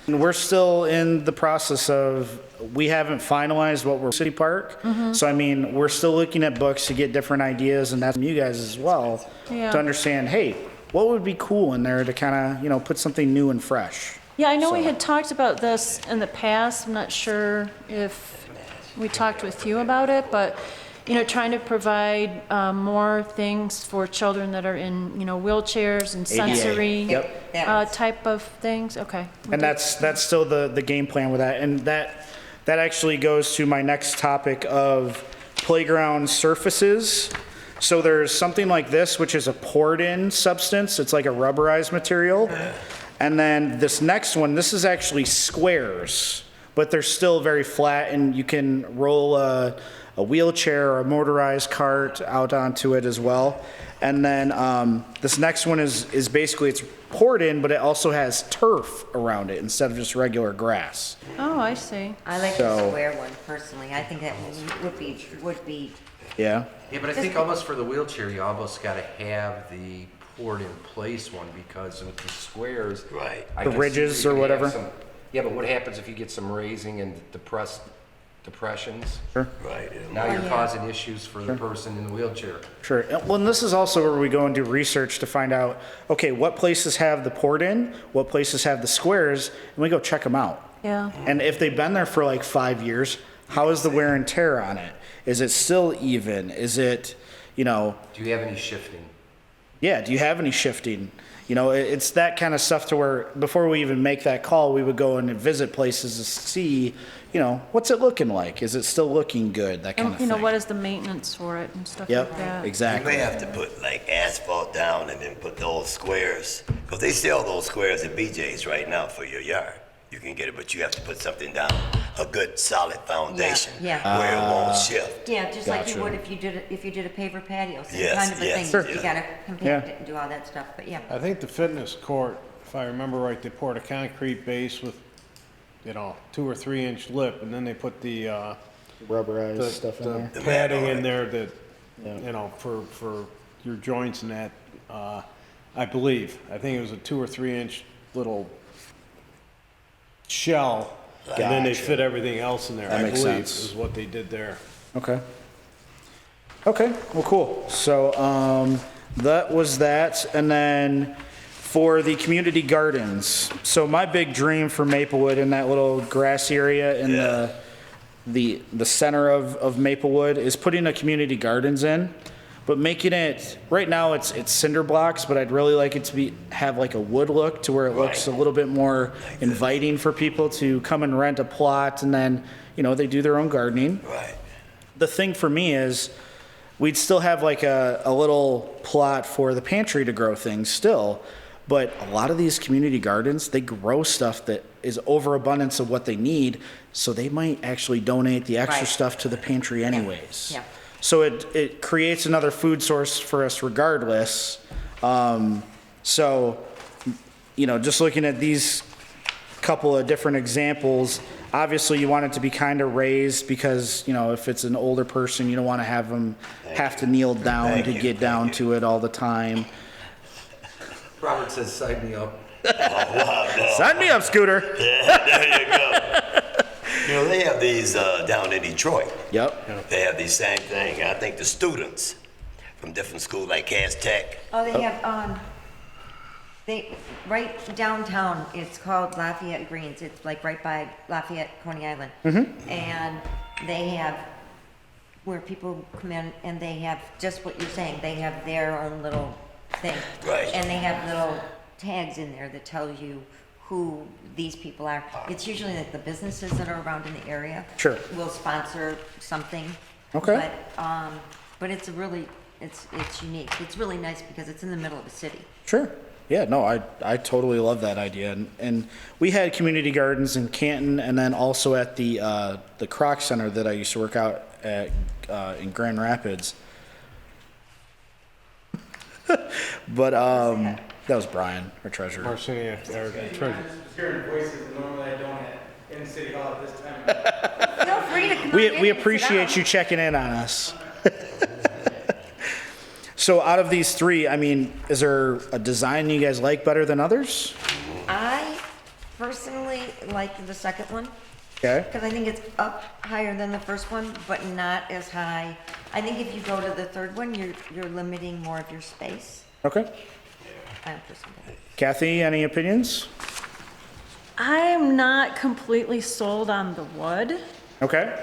And we're still in the process of, we haven't finalized what we're City Park. So, I mean, we're still looking at books to get different ideas, and that's from you guys as well, Yeah. to understand, hey, what would be cool in there to kind of, put something new and fresh. Yeah, I know we So- had talked about this in the past. I'm not sure if we talked with you about it, but, trying to provide more things for children that are in, wheelchairs and ADA. sensory Yep. type of things. Okay. we And did- that's still the game plan with that. And that actually goes to my next topic of playground surfaces. So there's something like this, which is a poured-in substance. It's like a rubberized material. And then this next one, this is actually squares, but they're still very flat, and you can roll a wheelchair or a motorized cart out onto it as well. And then this next one is basically, it's poured in, but it also has turf around it instead of just regular grass. Oh, I see. I like So- the square one personally. I think that would be. Yeah? Yeah, but I think almost for the wheelchair, you almost gotta have the poured in place one, because with the squares. Right. I The can see ridges where or you could have whatever? some- Yeah, but what happens if you get some raising and depressions? Sure. Right. Now you're yeah. causing issues for the person in the wheelchair. Sure. Well, and this is also where we go and do research to find out, okay, what places have the poured in, what places have the squares, and we go check them out. Yeah. And if they've been there for like 5 years, how is the wear and tear on it? Is it still even? Is it, Do you have any shifting? Yeah, do you have any shifting? You know, it's that kind of stuff to where before we even make that call, we would go and visit places to see, you know, what's it looking like? Is it still looking good? That kind of You thing. know, what is the maintenance for it and stuff Yep, like that. You exactly. may have to put like asphalt down and then put those squares, because they sell those squares at BJ's right now for your yard. You can get it, but you have to put something down, a good solid foundation Yeah. where it won't shift. Yeah, just like Gotcha. you would if you did a paver patio, same Yes, kind of a yes, thing. Sure. You gotta compact Yeah. it and do all that stuff, but yeah. I think the fitness court, if I remember right, they poured a concrete base with, 2 or 3 inch lip, and then they put the Rubberized the, stuff in there. the padding in there that, for your joints and that, I believe. I think it was a 2 or 3 inch little shell, and then they Gotcha. fit everything else in there, That I makes believe, sense. is what they did there. Okay. Okay, well, cool. So, that was that. And then for the community gardens, so my big dream for Maplewood in that little grass area in the center of Maplewood is putting a community gardens in, but making it, right now it's cinder blocks, but I'd really like it to have like a wood look to where it looks a little bit more inviting for people to come and rent a plot and then, they do their own gardening. Right. The thing for me is we'd still have like a little plot for the pantry to grow things still, but a lot of these community gardens, they grow stuff that is overabundance of what they need, so they might actually donate the extra Right. stuff to the pantry anyways. Yeah. So it creates another food source for us regardless. So, just looking at these couple of different examples, obviously you want it to be kind of raised because, if it's an older person, you don't want to have them have to kneel down Thank to you. get down to it all the time. Robert says, sign me up. Sign me up, Scooter. There you go. They have these down in Detroit. Yep. They have these same thing. I think the students from different schools like Cass Tech. Oh, they have, right downtown, it's called Lafayette Greens. It's like right by Lafayette, Coney Island. Mm-hmm. And they have, where people come in and they have just what you're saying, they have their own little thing. Right. And they have little tags in there that tell you who these people are. It's usually like the businesses that are around in the area. Sure. Will sponsor something. Okay. But it's it's unique. It's really nice because it's in the middle of a city. Sure. Yeah, no, I totally love that idea. And we had community gardens in Canton and then also at the Croc Center that I used to work out at in Grand Rapids. But that was Brian, our treasurer. Marcinia, our treasurer. Hearing voices normally I don't in City Hall at this time. Feel free to come on in We and sit appreciate down. you checking in on us. So out of these three, is there a design you guys like better than others? I personally like the second one Okay. because I think it's up higher than the first one, but not as high. I think if you go to the third one, you're limiting more of your space. Okay. I personally. Kathy, any opinions? I'm not completely sold on the wood, Okay.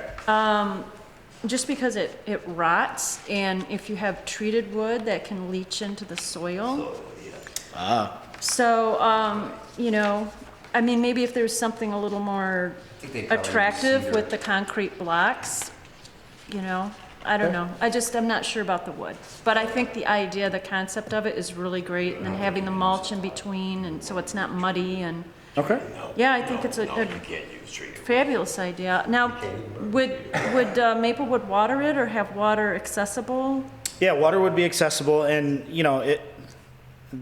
just because it rots, and if you have treated wood, that can leach into the soil. So, maybe if there's something a little more think they probably use attractive cedar. with the concrete blocks, I don't know. I'm not sure about the wood. But I think the idea, the concept of it is really great, and then having the mulch in between, and so it's not muddy, and, Okay. yeah, I think it's a You can't use treated. fabulous idea. Now, would Maplewood water it, or have water accessible? Yeah, water would be accessible, and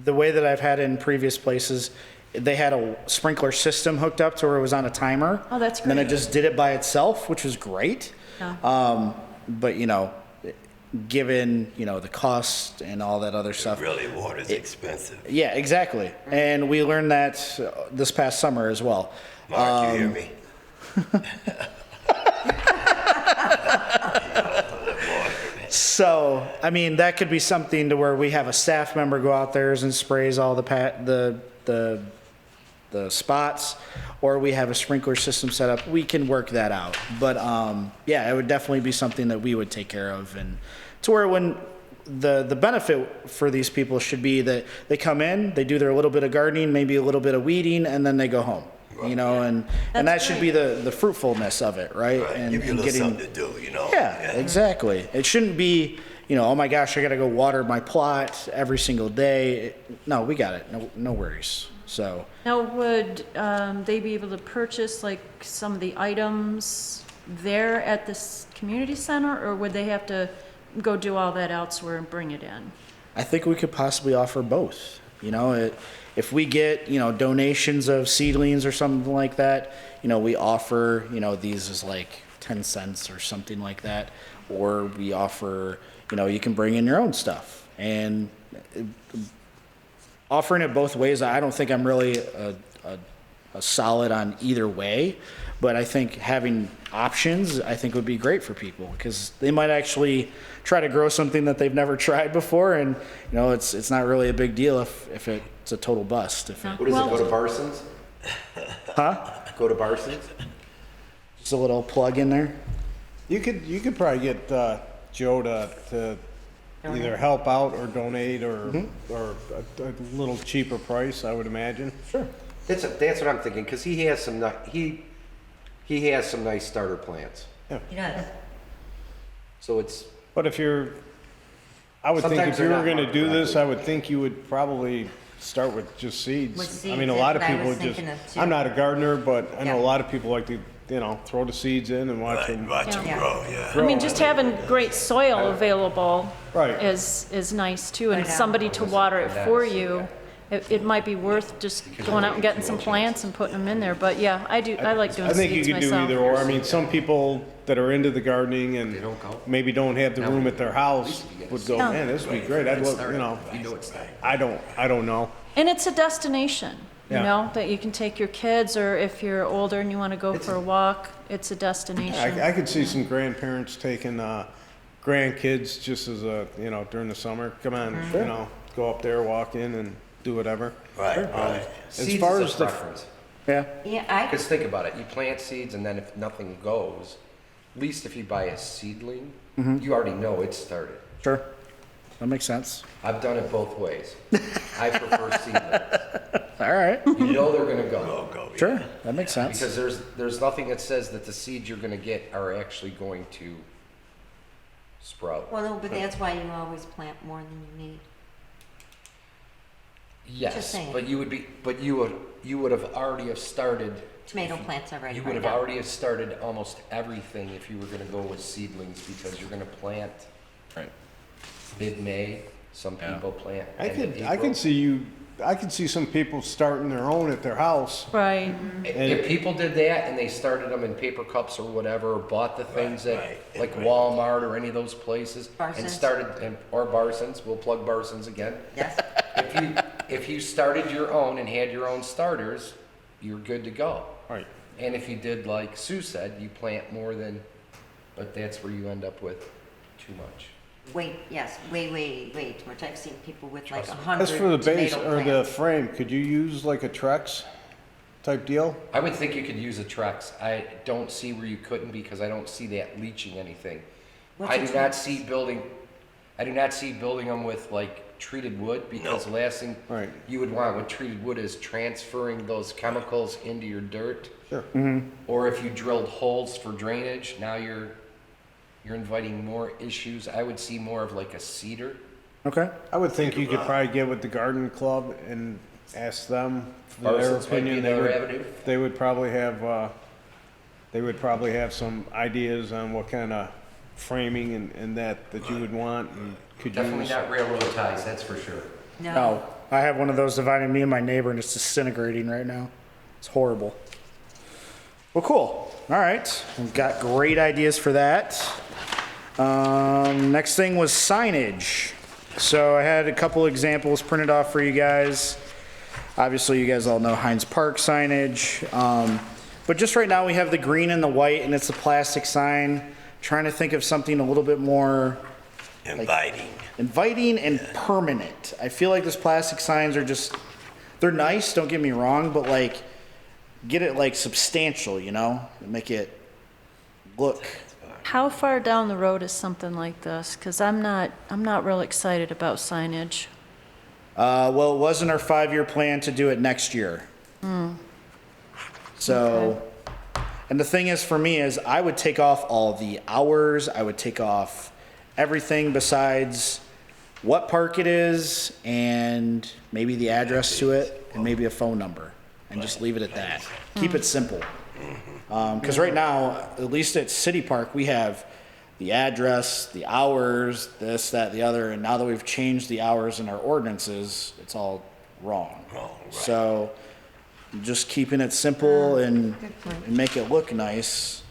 the way that I've had it in previous places, they had a sprinkler system hooked up to where it was on a timer. Oh, that's And then it great. just did it by itself, which was great. Yeah. But given the cost and all that other stuff, Really, water's expensive. yeah, exactly. And we learned that this past summer as well. Mark, you hear me? So, that could be something to where we have a staff member go out there and sprays all the spots, or we have a sprinkler system set up. We can work that out. But, yeah, it would definitely be something that we would take care of. And to where when the benefit for these people should be that they come in, they do their little bit of gardening, maybe a little bit of weeding, and then they go home. You know, and that That's should be the fruitfulness of it, right? Right, give you a little something to do, you know? Yeah, exactly. It shouldn't be, you know, oh my gosh, I got to go water my plot every single day. No, we got it. No worries. So Now, would they be able to purchase like some of the items there at this community center, or would they have to go do all that elsewhere and bring it in? I think we could possibly offer both. You know, if we get, you know, donations of seedlings or something like that, you know, we offer, you know, these as like 10 cents or something like that. Or we offer, you know, you can bring in your own stuff. And offering it both ways, I don't think I'm really a solid on either way. But I think having options, I think would be great for people because they might actually try to grow something that they've never tried before, and you know it's not really a big deal if it's a total bust. If it, What is it, go to Barson's? huh? Go to Barson's? Just a little plug in there. You could probably get Joe to either help out or donate or a little cheaper price, I would imagine. Sure. That's what I'm thinking, because he has some nice starter plants. He does. So it's, But I would think Sometimes if you they're were not gonna do this, marked I would think you would probably start with just seeds. With I seeds, mean, a that's lot of what I people was would just, thinking of, too. I'm not a gardener, but I know Yeah. a lot of people like to, you know, throw the seeds in and watch Right, them. watch them Yeah. grow, yeah. I mean, just having great soil available Right. is nice too, and Right on. somebody to water it for you. It might be worth just going out and getting some plants and putting them in there, but yeah, I like doing I think you seeds could do myself. either or. I mean, some people that are into the gardening and maybe don't have the room at their house would go, Yeah. man, this would be great. I'd love, you know, I don't know. And it's a destination, you Yeah. know, that you can take your kids, or if you're older and you want to go for a walk, it's a destination. I could see some grandparents taking grandkids just as a, you know, during the summer. Come on, you know, go up there, walk in and do whatever. Right, right. As seeds far is as a the, preference. Yeah. Yeah, Because think about it, you plant seeds and then if nothing goes, at least if you buy a seedling, you already know it's started. Sure. That makes sense. I've done it both ways. I prefer seedlings. All right. You know they're gonna go. Go, yeah. Sure. That makes sense. Because there's nothing that says that the seeds you're gonna get are actually going to sprout. well, no, but that's why you always plant more than you need. Yes, saying. but you would have already have started. Tomato plants are ready You right would have now. already have started almost everything if you were gonna go with seedlings because you're gonna plant Right. mid-May. Some people plant I end of could April. I could see some people starting their own at their house. Right. If people did that and they started them in paper cups or whatever, or bought the things at right, like right. Walmart or any of those places, and Barson's. started, or Barson's, we'll plug Barson's again. Yes, If you started your own and had your own starters, you're good to go. Right. And if you did like Sue said, you plant more than, but that's where you end up with too much. wait, which I've seen people with like Trust me. 100 As for the base tomato or the plants. frame, could you use like a Trex type deal? I would think you could use a Trex. I don't see where you couldn't because I don't see that leaching anything. What's I a do not Trex? see building them with like treated wood because the last thing Right. you would want with treated wood is transferring those chemicals into your dirt. Sure. Or if you drilled holes for drainage, now you're inviting more issues. I would see more of like a cedar. Okay. I would think you could probably get with the garden club and ask them for their Barson's might be opinion. another avenue. They would probably have some ideas on what kind of framing and that you would want and could Definitely use. not railroad ties, that's for sure. No, No, I have one of those dividing me and my neighbor, and it's disintegrating right now. It's horrible. Well, cool. All right, we've got great ideas for that. Next thing was signage. So I had a couple examples printed off for you guys. Obviously, you guys all know Heinz Park signage. But just right now, we have the green and the white, and it's a plastic sign. Trying to think of something a little bit more inviting and permanent. I feel like those plastic signs are just, they're nice, don't get me wrong, but get it substantial, make it look How far down the road is something like this? Because I'm not real excited about signage. Well, it wasn't our 5-year plan to do it next year. So, and the thing is for me is I would take off all the hours, I would take off everything besides what park it is and maybe the address to it and maybe a phone number and just leave it at that. Keep it simple. Because right now, at least at City Park, we have the address, the hours, this, that, the other, and now that we've changed the hours in our ordinances, it's all wrong. Wrong, right. So, just keeping it simple and make it look nice.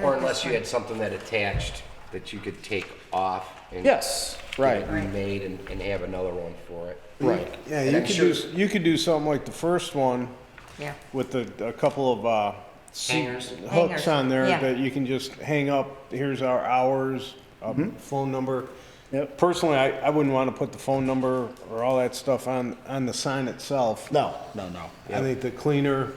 Or unless you had something that attached that you could take off and Yes, get right, it remade and have another one for it. right. Yeah, And you I'm could sure- do, you could do something like the first one Yeah. with a couple of, Hangers. hooks Hangers, on there yeah. that you can just hang up, here's our hours, phone number. Yep. Personally, I wouldn't want to put the phone number or all that stuff on the sign itself. No. I think the cleaner,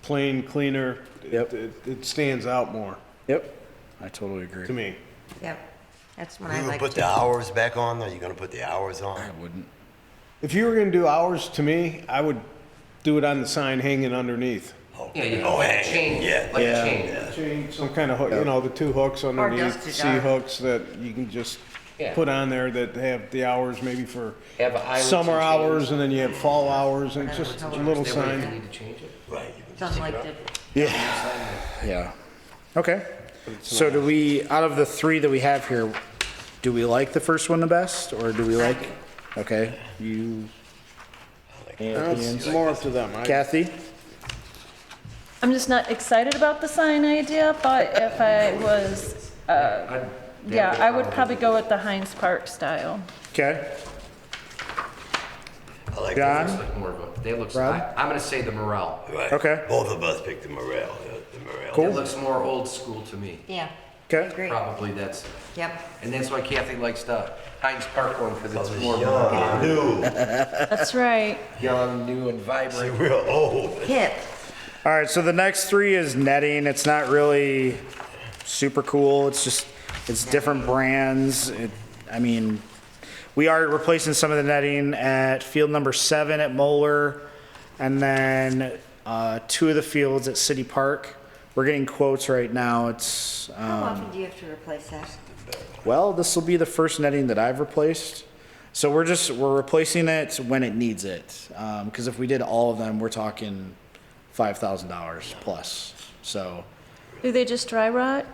plain cleaner, Yep. it stands out more Yep, I totally agree. to me. Yep. That's what You I gonna like. put the hours back on, or you gonna put the hours on? I wouldn't. If you were gonna do hours, to me, I would do it on the sign hanging underneath. Yeah, Oh, like a hang, chain, yeah. like Yeah. a chain. Chain, some kind of hook, you know, the two hooks underneath, just C a- hooks that you can just Yeah. put on there that have the hours maybe for Have a island summer and hours chains. and then you have fall hours and it's just a little Is there a way if you sign. need to change it? Right, you can Something like that. Yeah. Okay. So do we, out of the 3 that we have here, do we like the first one the best, or do we like? Okay, you, any opinions? It's more up to them. Kathy? I'm just not excited about the sign idea, but if I was, yeah, I would probably go with the Heinz Park style. Okay, I like John? Looks like more of a, they look, Rob? I'm gonna say the Morel. Right. Okay. Both of us picked the Morel. The Morel. Cool. It looks more old school to me. Yeah. okay. Great. Probably that's, Yep. and that's why Kathy likes the Heinz Park one, because it's more Young, new, That's right. Young, new, and vibrant. real old. Hip. All right, so the next 3 is netting. It's not really super cool. It's just, it's different brands. I mean, we are replacing some of the netting at field number 7 at Moeller, and then 2 of the fields at City Park. We're getting quotes right now. It's, How often do you have to replace that? well, this will be the first netting that I've replaced. So we're replacing it when it needs it. Because if we did all of them, we're talking $5,000 plus. So, Do they just dry rot?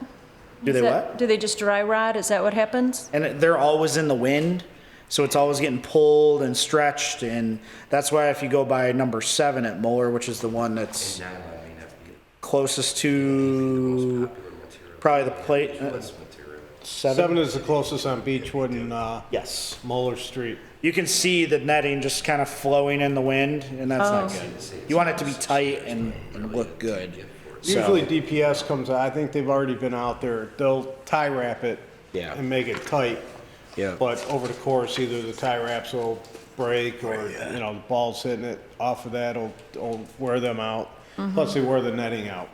do they what? Do they just dry rot? Is that what happens? And they're always in the wind, so it's always getting pulled and stretched, and that's why if you go by number 7 at Moeller, which is the one that's nylon may not be closest the to most popular material. probably the plate, What's material? 7 is the closest on Beechwood and yes. Moeller Street. You can see the netting just kind of flowing in the wind, and that's not good. You want it to be tight and look good. Usually So, DPS comes out, I think they've already been out there, they'll tie wrap it Yeah. and make it tight. yeah. But over the course, either the tie wraps will break or, you know, the balls hitting it off of that will wear them out. Plus they wear the netting out.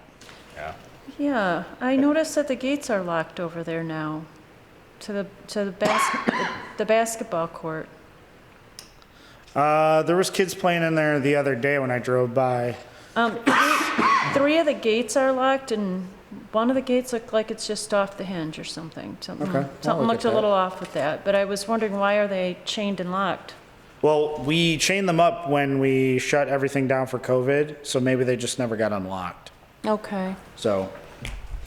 Yeah, I noticed that the gates are locked over there now to the basketball court. There was kids playing in there the other day when I drove by. 3 of the gates are locked and one of the gates looked like it's just off the hinge or something. Okay, I'll Something look looked at a that. little off with that, but I was wondering why are they chained and locked? Well, we chained them up when we shut everything down for COVID, so maybe they just never got unlocked. Okay. So,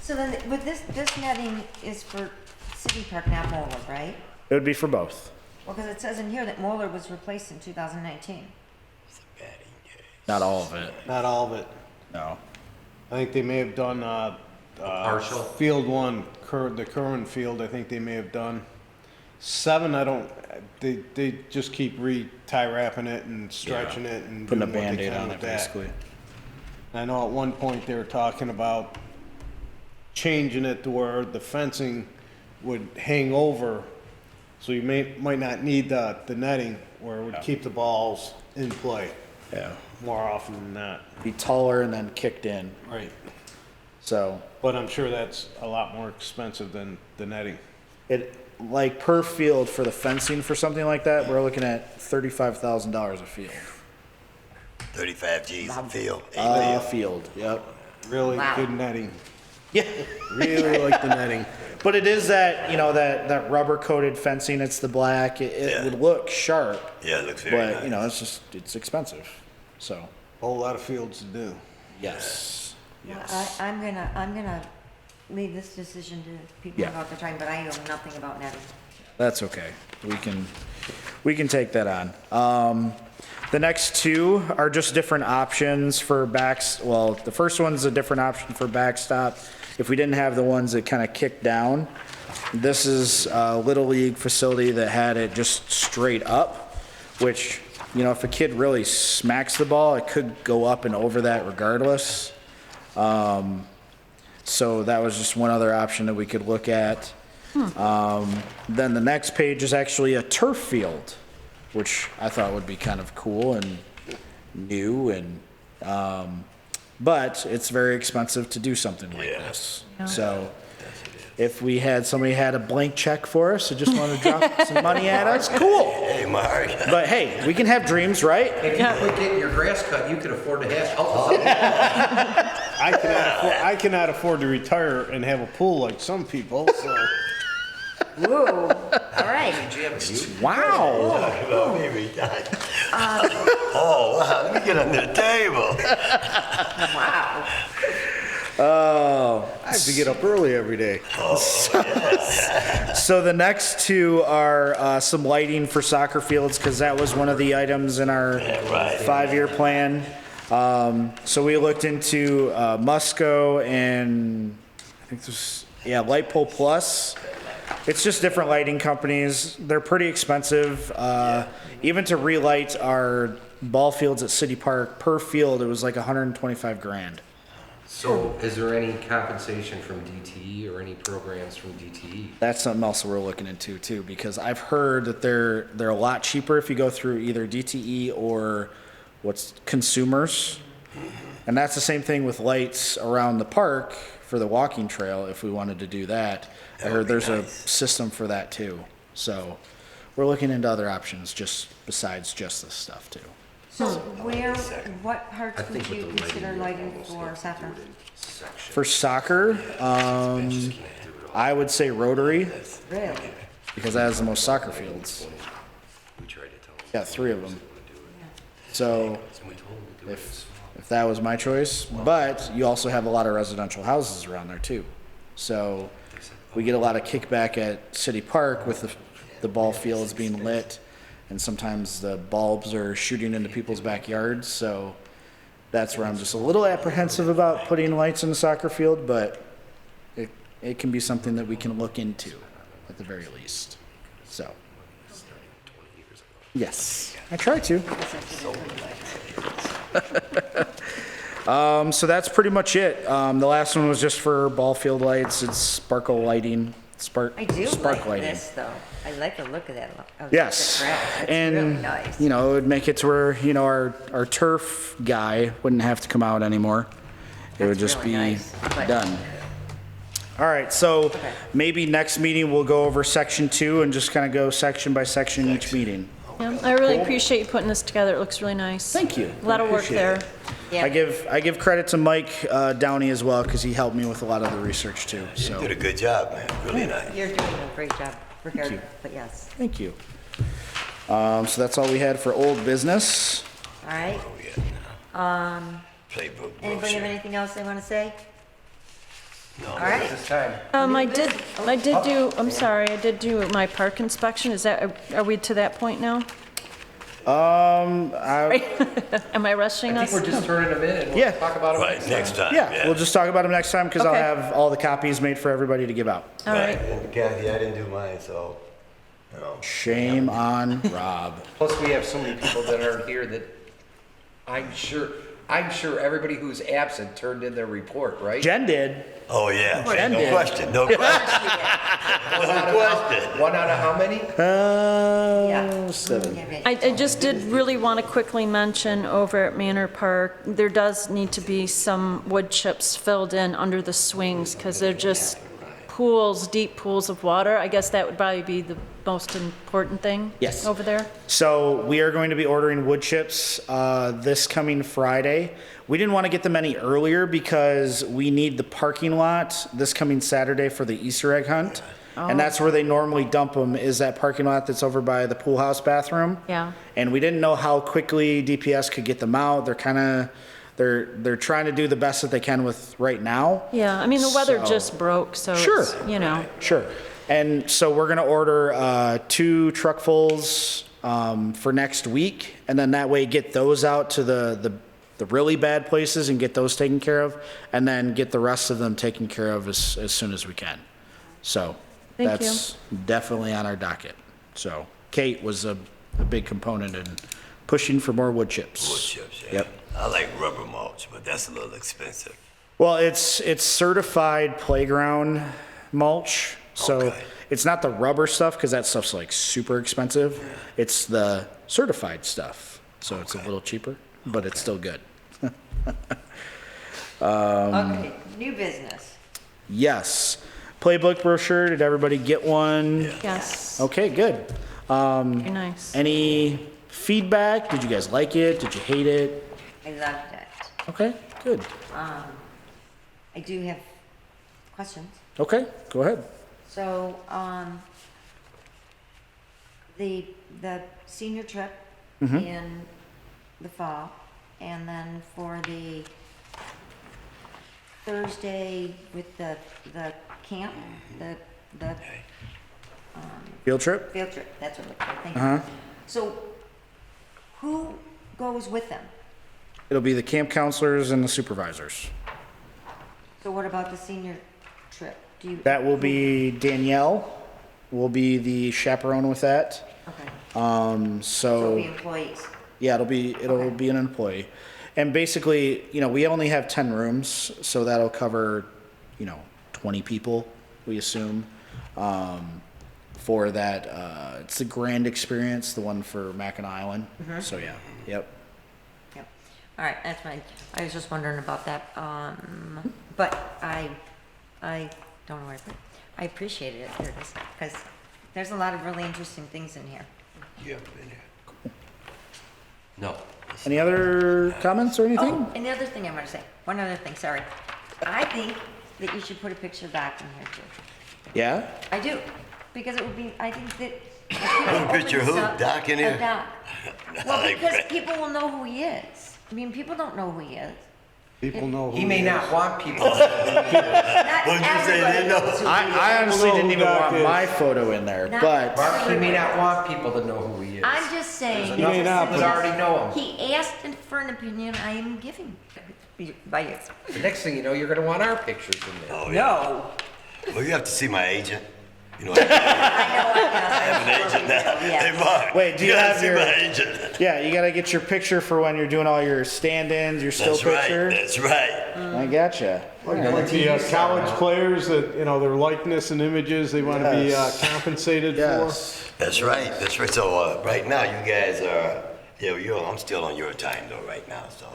So then, but this netting is for City Park, not Moeller, right? it would be for both. Well, because it says in here that Moeller was replaced in 2019. Not all of it, Not all of it. no. I think they may have done, Partial? Field 1, the Kerwin Field, I think they may have done. 7, I don't, they just keep tie wrapping it and stretching it and Putting a doing what they Band-Aid can on with it, that. basically. I know at one point they were talking about changing it to where the fencing would hang over, so you might not need the netting, where it would keep the balls in play Yeah. more often than not. Be taller and then kicked in. Right. So But I'm sure that's a lot more expensive than the netting. it, like per field for the fencing for something like that, we're looking at $35,000 a field. 35 G's a field. Field, yep. Really Wow. good netting. Yeah. Really like the netting. But it is that, that rubber coated fencing, it's the black, it Yeah. would look sharp, Yeah, it looks very but, nice. it's expensive. So, Whole lot of fields to do. yes. Well, I'm gonna leave this decision to people Yeah. about the time, but I know nothing about netting. That's okay. We can take that on. The next two are just different options for well, the first one's a different option for backstop. If we didn't have the ones that kind of kick down, this is a Little League facility that had it just straight up, which, if a kid really smacks the ball, it could go up and over that regardless. So that was just one other option that we could look at. Then the next page is actually a turf field, which I thought would be kind of cool and new but it's very expensive to do something like Yeah. this. So if somebody had a blank check for us and just wanted to drop some money at us, cool. Hey, Mark. But hey, we can have dreams, right? If you quit getting your grass cut, you could afford to have help us out. I cannot afford to retire and have a pool like some people, so. Whoa, all right. Wow. Talk about me retired. Oh, wow, let me get under the table. Wow. Oh. I have to get up early every day. So the next two are some lighting for soccer fields, because that was one of the items in our right. 5-year plan. So we looked into Musco and I think this, Light Pole Plus. It's just different lighting companies. They're pretty expensive. Even to relight our ball fields at City Park per field, it was like $125,000. So is there any compensation from DTE or any programs from DTE? That's something else we're looking into too, because I've heard that they're a lot cheaper if you go through either DTE or what's consumers. And that's the same thing with lights around the park for the walking trail if we wanted to do that. I heard there's a system for that too. So we're looking into other options besides just this stuff too. So what parts I would think with you the consider lighting, lighting for soccer? For soccer, I would say Rotary, Really? because that has the most soccer fields. We tried to tell them. Got 3 of them. So We told them to do it. if that was my choice, but you also have a lot of residential houses around there too. So we get a lot of kickback at City Park with the ball fields being lit, and sometimes the bulbs are shooting into people's backyards. So that's where I'm just a little apprehensive about putting lights in the soccer field, but it can be something that we can look into at the very least. So, yes, I try to. So that's pretty much it. The last one was just for ball field lights. It's sparkle lighting, I do spark like lighting. this, though. I like the look of that. Yes, It's and really nice. it would make it to where our turf guy wouldn't have to come out anymore. It would That's just really be nice, but- done. All right, so Okay. maybe next meeting we'll go over section 2 and just kind of go section by section each meeting. Yeah, I really appreciate you putting this together. It looks really nice. Thank you. A lot of work Appreciate there. it. Yeah. I give credit to Mike Downey as well, because he helped me with a lot of the research too. You So did a good job, man. Really nice. You're doing a great job, regard, you. but yes. thank you. So that's all we had for old business. All right. Oh, yeah. Playbook Anybody have brochure. anything else they want to say? No, All right. This time. I did do, I'm sorry, I did do my park inspection. Are we to that point now? Am I rushing I us? think we're just turning them in and Yeah. we'll talk about it Right, next time. Yeah, we'll just talk about them next time, because I'll Okay. have all the copies made for everybody to give out. All right. And Kathy, I didn't do mine, so, Shame on Rob. Plus, we have so many people that aren't here that I'm sure, I'm sure everybody who's absent turned in their report, right? Jen did. Oh, yeah. Jen No did. question. No question. No question. One out of how many? Yeah. 7. Yeah, I just did really want to quickly mention over at Manor Park, there does need to be some wood chips filled in under the swings because they're just pools, deep pools of water. I guess that would probably be the most important thing Yes. over there. So we are going to be ordering wood chips this coming Friday. We didn't want to get them any earlier because we need the parking lot this coming Saturday for the Easter egg hunt. And that's where they normally dump them, is that parking lot that's over by the pool house bathroom. Yeah. And we didn't know how quickly DPS could get them out. They're kind of, they're trying to do the best that they can with right now. Yeah, I mean, the weather So- just broke, so Sure. it's, you know. Sure. And so we're gonna order 2 truckfuls for next week, and then that way get those out to the really bad places and get those taken care of, and then get the rest of them taken care of as soon as we can. So Thank that's definitely on our docket. So Kate was a big component in pushing for more wood chips. Wood chips, yeah. Yep. I like rubber mulch, but that's a little expensive. Well, it's certified playground mulch, so Okay. it's not the rubber stuff because that stuff's like super expensive. It's the certified stuff, so it's a little cheaper, but it's still good. Okay, new business. Yes, playbook brochure. Did everybody get one? Yes, Okay, good. very nice. Any feedback? Did you guys like it? Did you hate it? I loved it. Okay, good. I do have questions. Okay, go ahead. So, the senior trip in the fall, and then for the Thursday with the camp, the Field trip? field trip, that's what I'm looking for, thank you. So, who goes with them? It'll be the camp counselors and the supervisors. So what about the senior trip? Do you? That will be Danielle, will be the chaperone with that. Okay, so So, we employees. yeah, it'll Okay. be an employee. And basically, we only have 10 rooms, so that'll cover, 20 people, we assume. For that, it's the Grand Experience, the one for Mackinac Island. So, yeah, yep. Yep. All right, that's fine. I was just wondering about that. But I don't know where I put it. I appreciated it. There it is. Because there's a lot of really interesting things in here. You haven't been here. No. Any other comments or anything? Oh, and the other thing I want to say, one other thing, sorry. I think that you should put a picture of Doc in here too. Yeah? I do, because it would be, I think that. a picture of who? Doc in here? Of Doc. I Well, like because Brett. people will know who he is. I mean, people don't know who he is. People know who He may is. not want people. Not What'd you say? everybody They know. knows who he is. I honestly know didn't who even Doc want is. my photo in there, Not but Mark, he may not want people to know who he is. I'm just saying. He may not, People but- already know him. He asked for an opinion, I am giving by you. The next thing you know, you're gonna want our pictures in there. Oh, yeah. No. Well, you have to see my agent. You know, I I know, have an agent now. Yeah. Hey, Mark. Wait, do you gotta have see your- my agent? yeah, you gotta get your picture for when you're doing all your stand-ins, your still That's right. picture. That's right. I gotcha. Like the college players that, their likeness and images, they want to be Yes. compensated for. Yes. That's right. That's right. So right now, you guys are. I'm still on your time though right now. So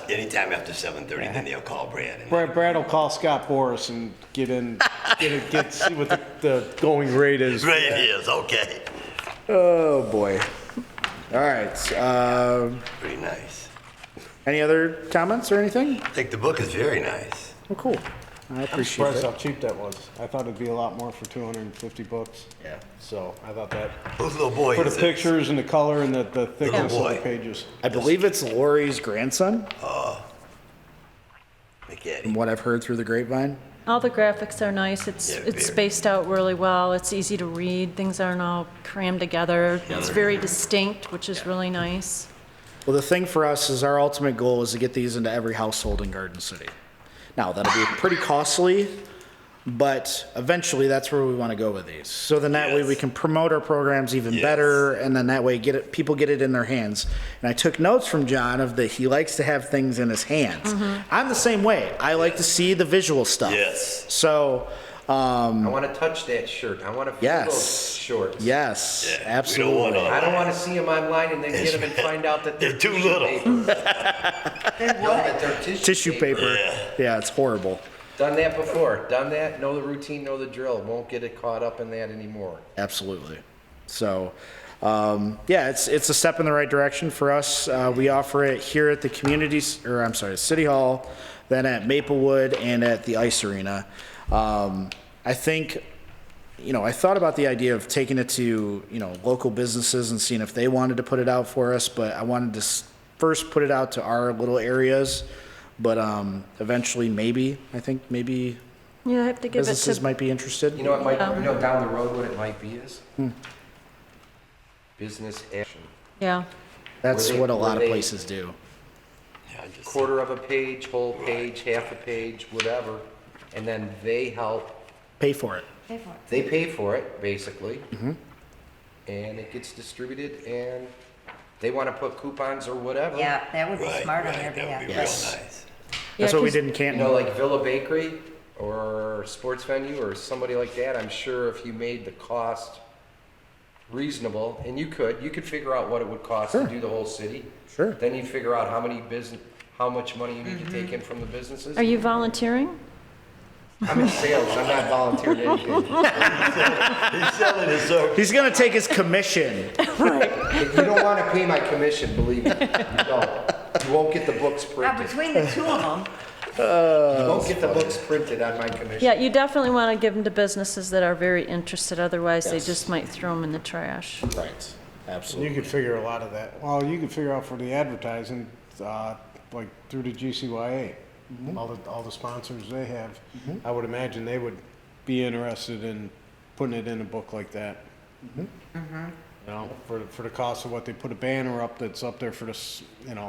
anytime after 7:30, then they'll call Brad. And Brad will call Scott Boris and get see what the going rate is. Right it is. Okay. Oh, boy. All right, Pretty nice. any other comments or anything? I think the book is very nice. Oh, cool. I I'm appreciate surprised it. how cheap that was. I thought it'd be a lot more for 250 bucks. Yeah. So I thought that, Whose little boy for the is it? pictures and the color and the thickness of boy. the pages. I believe it's Lori's grandson, from McGaddy. what I've heard through the grapevine. All the graphics are nice. Yeah, It's very. spaced out really well. It's easy to read. Things aren't all crammed together. It's very distinct, which is really nice. Well, the thing for us is our ultimate goal is to get these into every household in Garden City. Now, that'll be pretty costly, But eventually, that's where we want to go with these. So then that way Yes. we can promote our programs even Yes. better, and then that way people get it in their hands. And I took notes from John of that he likes to have things in his hands. I'm the same way. I like to see the visual stuff. Yes. So, I want to touch that shirt. I want to feel those yes, shorts. yes, Yeah, we don't absolutely. wanna- I don't want to see them online and then get them and find out that They're too tissue little. paper. No, that they're Tissue paper. Yeah. Yeah, it's horrible. Done that before. Done that. Know the routine. Know the drill. Won't get it caught up in that anymore. Absolutely. So, yeah, it's a step in the right direction for us. We offer it here at the City Hall, then at Maplewood and at the Ice Arena. I think, I thought about the idea of taking it to, local businesses and seeing if they wanted to put it out for us, but I wanted to first put it out to our little areas. But eventually, I think maybe Yeah, I have to give it businesses to, might be interested. You know, it might. You know, down the road, what it might be is business action. yeah. That's where they- what a lot where of they- places do. Yeah, I just- Quarter of a page, whole page, half a page, whatever, and then they help. Pay for it. Pay for it. They pay for it basically, and it gets distributed, and they want to put coupons or whatever. Yeah, that would be Right, smart on right, their that would behalf. be real Yes. nice. That's Yeah, what we 'cause- did in You Canton. know, like Villa Bakery or sports venue or somebody like that, I'm sure if you made the cost reasonable, and you could figure out what it would cost to do the whole city. Sure. Then you'd figure out how much money you need to take in from the businesses. Are you volunteering? I'm in sales, I'm not volunteering anything. He's selling his service. He's gonna take his commission. If you don't want to pay my commission, believe me, you don't. You won't get the books Now, printed. between the two of them, You won't get the books printed on my commission. Yeah, you definitely want to give them to businesses that are very interested, otherwise they Yes. just might throw them in the trash. Right. You Absolutely. could figure a lot of that. Well, you could figure out for the advertising, like through the GCYA, all the sponsors they have. I would imagine they would be interested in putting it in a book like that. You know, for the cost of what they put a banner up that's up there for the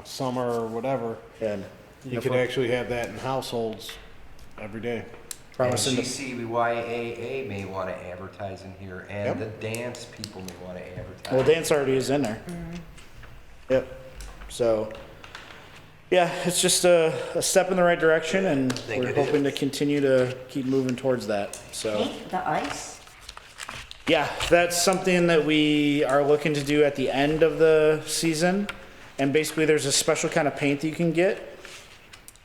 summer or whatever. And You could actually have that in households every day. And promising to, GCYAA may want to advertise in here, and Yep. the dance people may want to advertise. well, dance already is in there. Yep. So, yeah, it's just a step in the right direction, and think we're it hoping to is. continue to keep moving towards that. So, paint the ice. yeah, that's something that we are looking to do at the end of the season. And basically, there's a special kind of paint that you can get.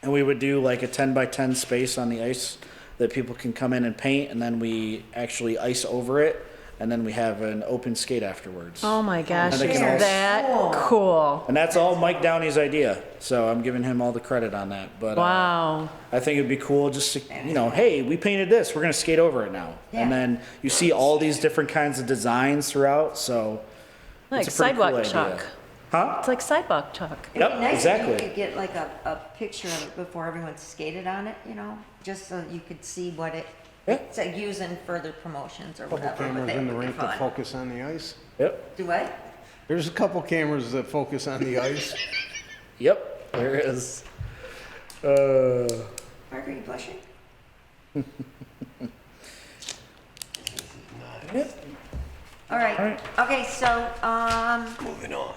And we would do like a 10 by 10 space on the ice that people can come in and paint, and then we actually ice over it, and then we have an open skate afterwards. Oh my gosh, And they is can also- that cool? And that's all Mike Downey's idea, so I'm giving him all the credit on that. But Wow. I think it'd be cool just to, hey, we painted this, we're gonna skate over it now. And Yeah. then you see all these different kinds of designs throughout, so. Like it's a pretty sidewalk cool idea. chalk. Huh? It's like sidewalk chalk. Yep, It'd be nice exactly. if you could get like a picture of it before everyone skated on it, just so you could see what Yeah. it's used in further promotions or Couple whatever. but cameras that in the would be rink that fun. focus on the ice. Yep, Do what? There's a couple cameras that focus on the ice. yep, there is. Margaret, are you blushing? All right, okay, so, Moving on.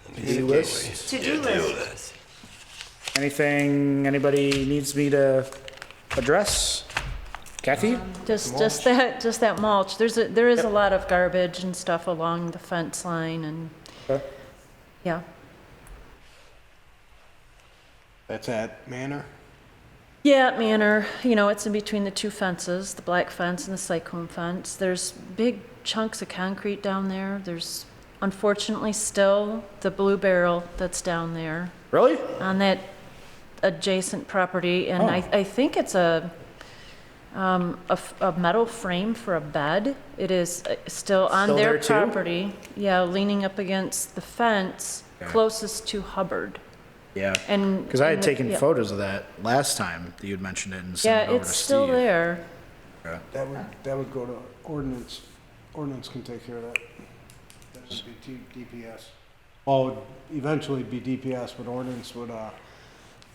Let me To-do see. list? To-do Yeah, list. Anything anybody needs me to address? Kathy? Just that mulch. There is a lot of garbage and stuff along the fence line and, Okay. yeah. That's at Manor. Yeah, Manor, it's in between the two fences, the black fence and the cyclone fence. There's big chunks of concrete down there. There's unfortunately still the blue barrel that's down there Really? on that adjacent property. And Oh. I think it's a metal frame for a bed. It is still on Still their there too? property. Yeah, leaning up against the fence Okay. closest to Hubbard. Yeah. And Because I had and taken yeah. photos of that last time that you'd mentioned it and sent Yeah, it over it's to still Steve. there. That would go to ordinance. Ordinance can take care of that. That would be DPS. Well, it would eventually be DPS, but ordinance would,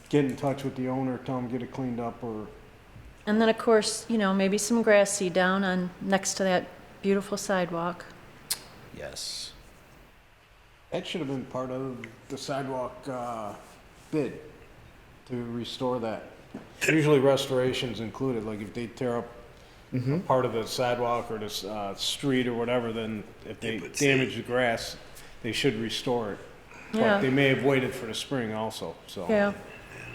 get in touch with the owner, tell him get it cleaned up, or And then, of course, maybe some grass seed down on, next to that beautiful sidewalk. Yes. That should have been part of the sidewalk bid, to restore that. Usually restoration's included, like if they tear up a part of the sidewalk or this street or whatever, then if they put damage the grass, they should restore it. Yeah. But they may have waited for the spring also, so. Yeah.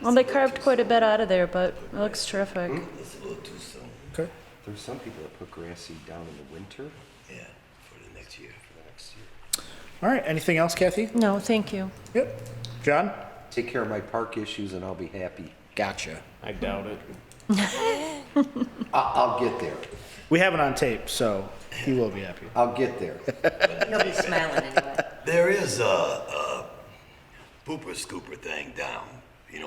Well, they carved quite a bit out of there, but it looks terrific. It's a little too soon. Okay. There's some people that put grass seed down in the winter Yeah, for the next year. for the next year. All right, anything else, Kathy? No, thank you. Yep. John? Take care of my park issues and I'll be happy. Gotcha. I doubt it. I'll get there. We have it on tape, so he will be happy. I'll get there. He'll be smiling anyway. There is a pooper scooper thing down.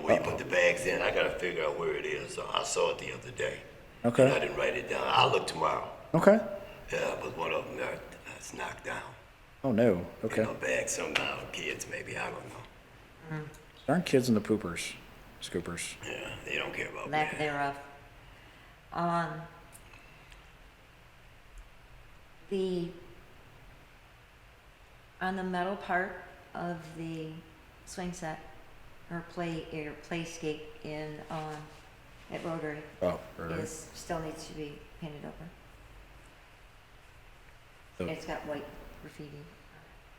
Where you put the bags in. I gotta figure out where it is. I saw it the other day. Okay. I didn't write it down. I'll look tomorrow. Okay. Yeah, but one of them there, it's knocked down. Oh, no. Okay. Bags somehow, kids maybe, I don't know. There aren't kids in the poopers, scoopers. Yeah, they don't care about Lack that. thereof. On the metal part of the swing set, or playscape in, at Rotary, Oh, right. still needs to be painted over. Oh. It's got white graffiti,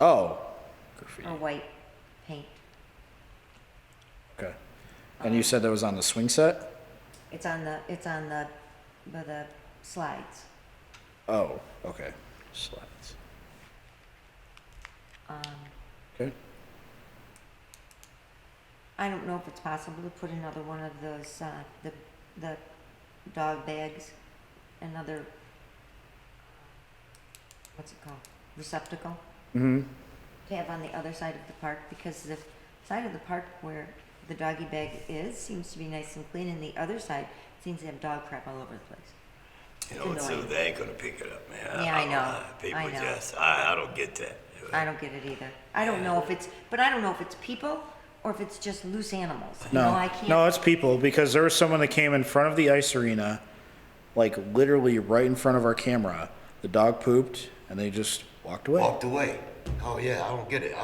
Oh. Graffiti. or white paint. Okay. And you said that was on the swing set? It's on by the slides. Oh, okay. Slides. Okay. I don't know if it's possible to put another one of those, the dog bags, another, what's it called, receptacle, Mm-hmm. to have on the other side of the park, because the side of the park where the doggy bag is seems to be nice and clean, and the other side seems to have dog crap all over the place. It's annoying. they ain't gonna pick it up, man. Yeah, I know. People I know. I don't get that. I don't get it either. I don't know if it's people or if it's just loose animals. No, I can't. no, it's people, because there was someone that came in front of the ice arena, like literally right in front of our camera. The dog pooped and they just walked away. Walked away. Oh yeah, I don't get it.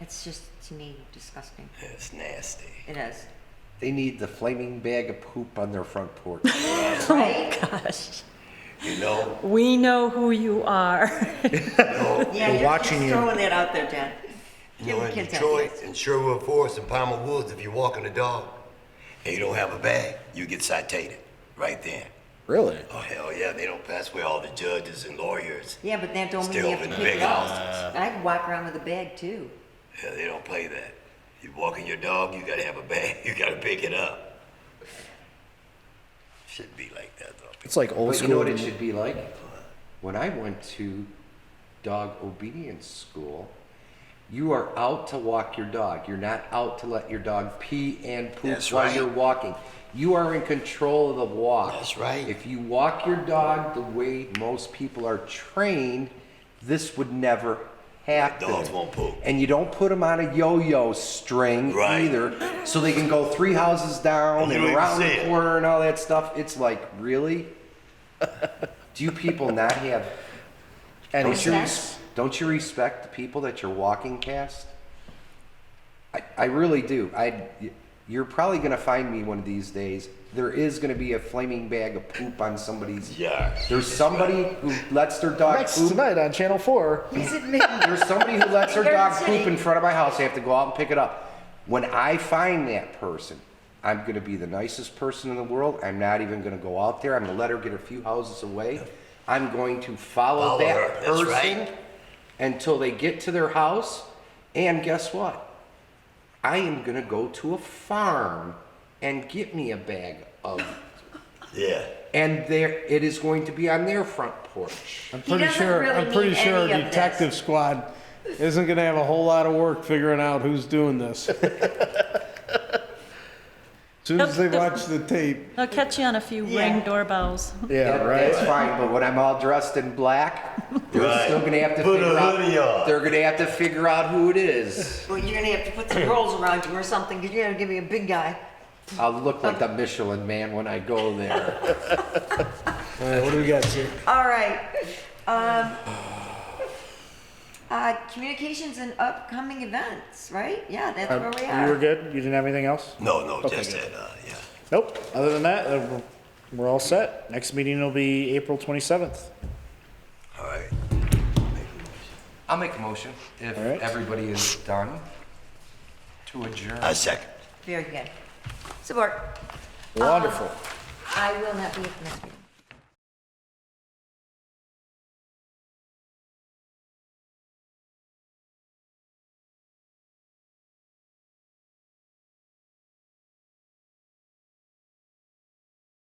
It's just, to me, disgusting. It's nasty. It is. They need the flaming bag of poop on their front porch. Right? Gosh. We know who you are. Yeah, We're you're watching just you. throwing that out there, Dad. In Give the kids Detroit, ideas. in Sherwood Forest, and Palmer Woods, if you're walking a dog and you don't have a bag, you get cited right there. Really? Oh hell yeah, they don't pass where all the judges and lawyers. Yeah, but that don't mean Still you have in to the pick big it up. houses. I can walk around with a bag too. Yeah, they don't play that. You walking your dog, you gotta have a bag. You gotta pick it up. Should be like that though. It's like old But school. you know what it should be like? When I went to dog obedience school, you are out to walk your dog. You're not out to let your dog pee and poop That's while right. you're walking. You are in control of the walk. That's right. If you walk your dog the way most people are trained, this would never happen. Dogs won't poop. And you don't put them on a yo-yo string Right. either, so they can go 3 houses down And you and don't even around see the it. corner and all that stuff. It's like, really? Do you people not have? Any Don't you, sense? don't you respect the people that you're walking past? I really do. You're probably gonna find me one of these days. There is gonna be a flaming bag of poop on somebody's. Yeah. There's somebody who lets their dog Next poop. tonight on Channel 4. Is it me? There's somebody who lets their Garden dog City. poop in front of my house. I have to go out and pick it up. When I find that person, I'm going to be the nicest person in the world. I'm not even going to go out there. I'm going to let her get a few houses away. I'm going to follow that her. That's person right. until they get to their house. And guess what? I am going to go to a farm and get me a bag of, Yeah. and there it is going to be on their front porch. I'm He pretty doesn't sure, really I'm pretty need sure any our of detective this. squad isn't gonna have a whole lot of work figuring out who's doing this. Soon as they watch the tape, I'll catch you on a few Yeah. Ring doorbells. Yeah, right. That's fine, but when I'm all dressed in black, they're Right. still gonna have to Put a figure hoodie out. on. They're gonna have to figure out who it is. Well, you're gonna have to put some rolls around you or something, because you're gonna give me a big guy. I'll look like the Michelin Man when I go there. All right, what do we got, sir? All right. Communications and upcoming events, right? Yeah, that's where we You were are. good? You didn't have anything else? No, Okay, just good. that, yeah. Nope. Other than that, we're all set. Next meeting will be April 27th. All right. I'll make a motion if All right. everybody is done to adjourn. A second. Very good. Support. Wonderful. I will not be at the next meeting.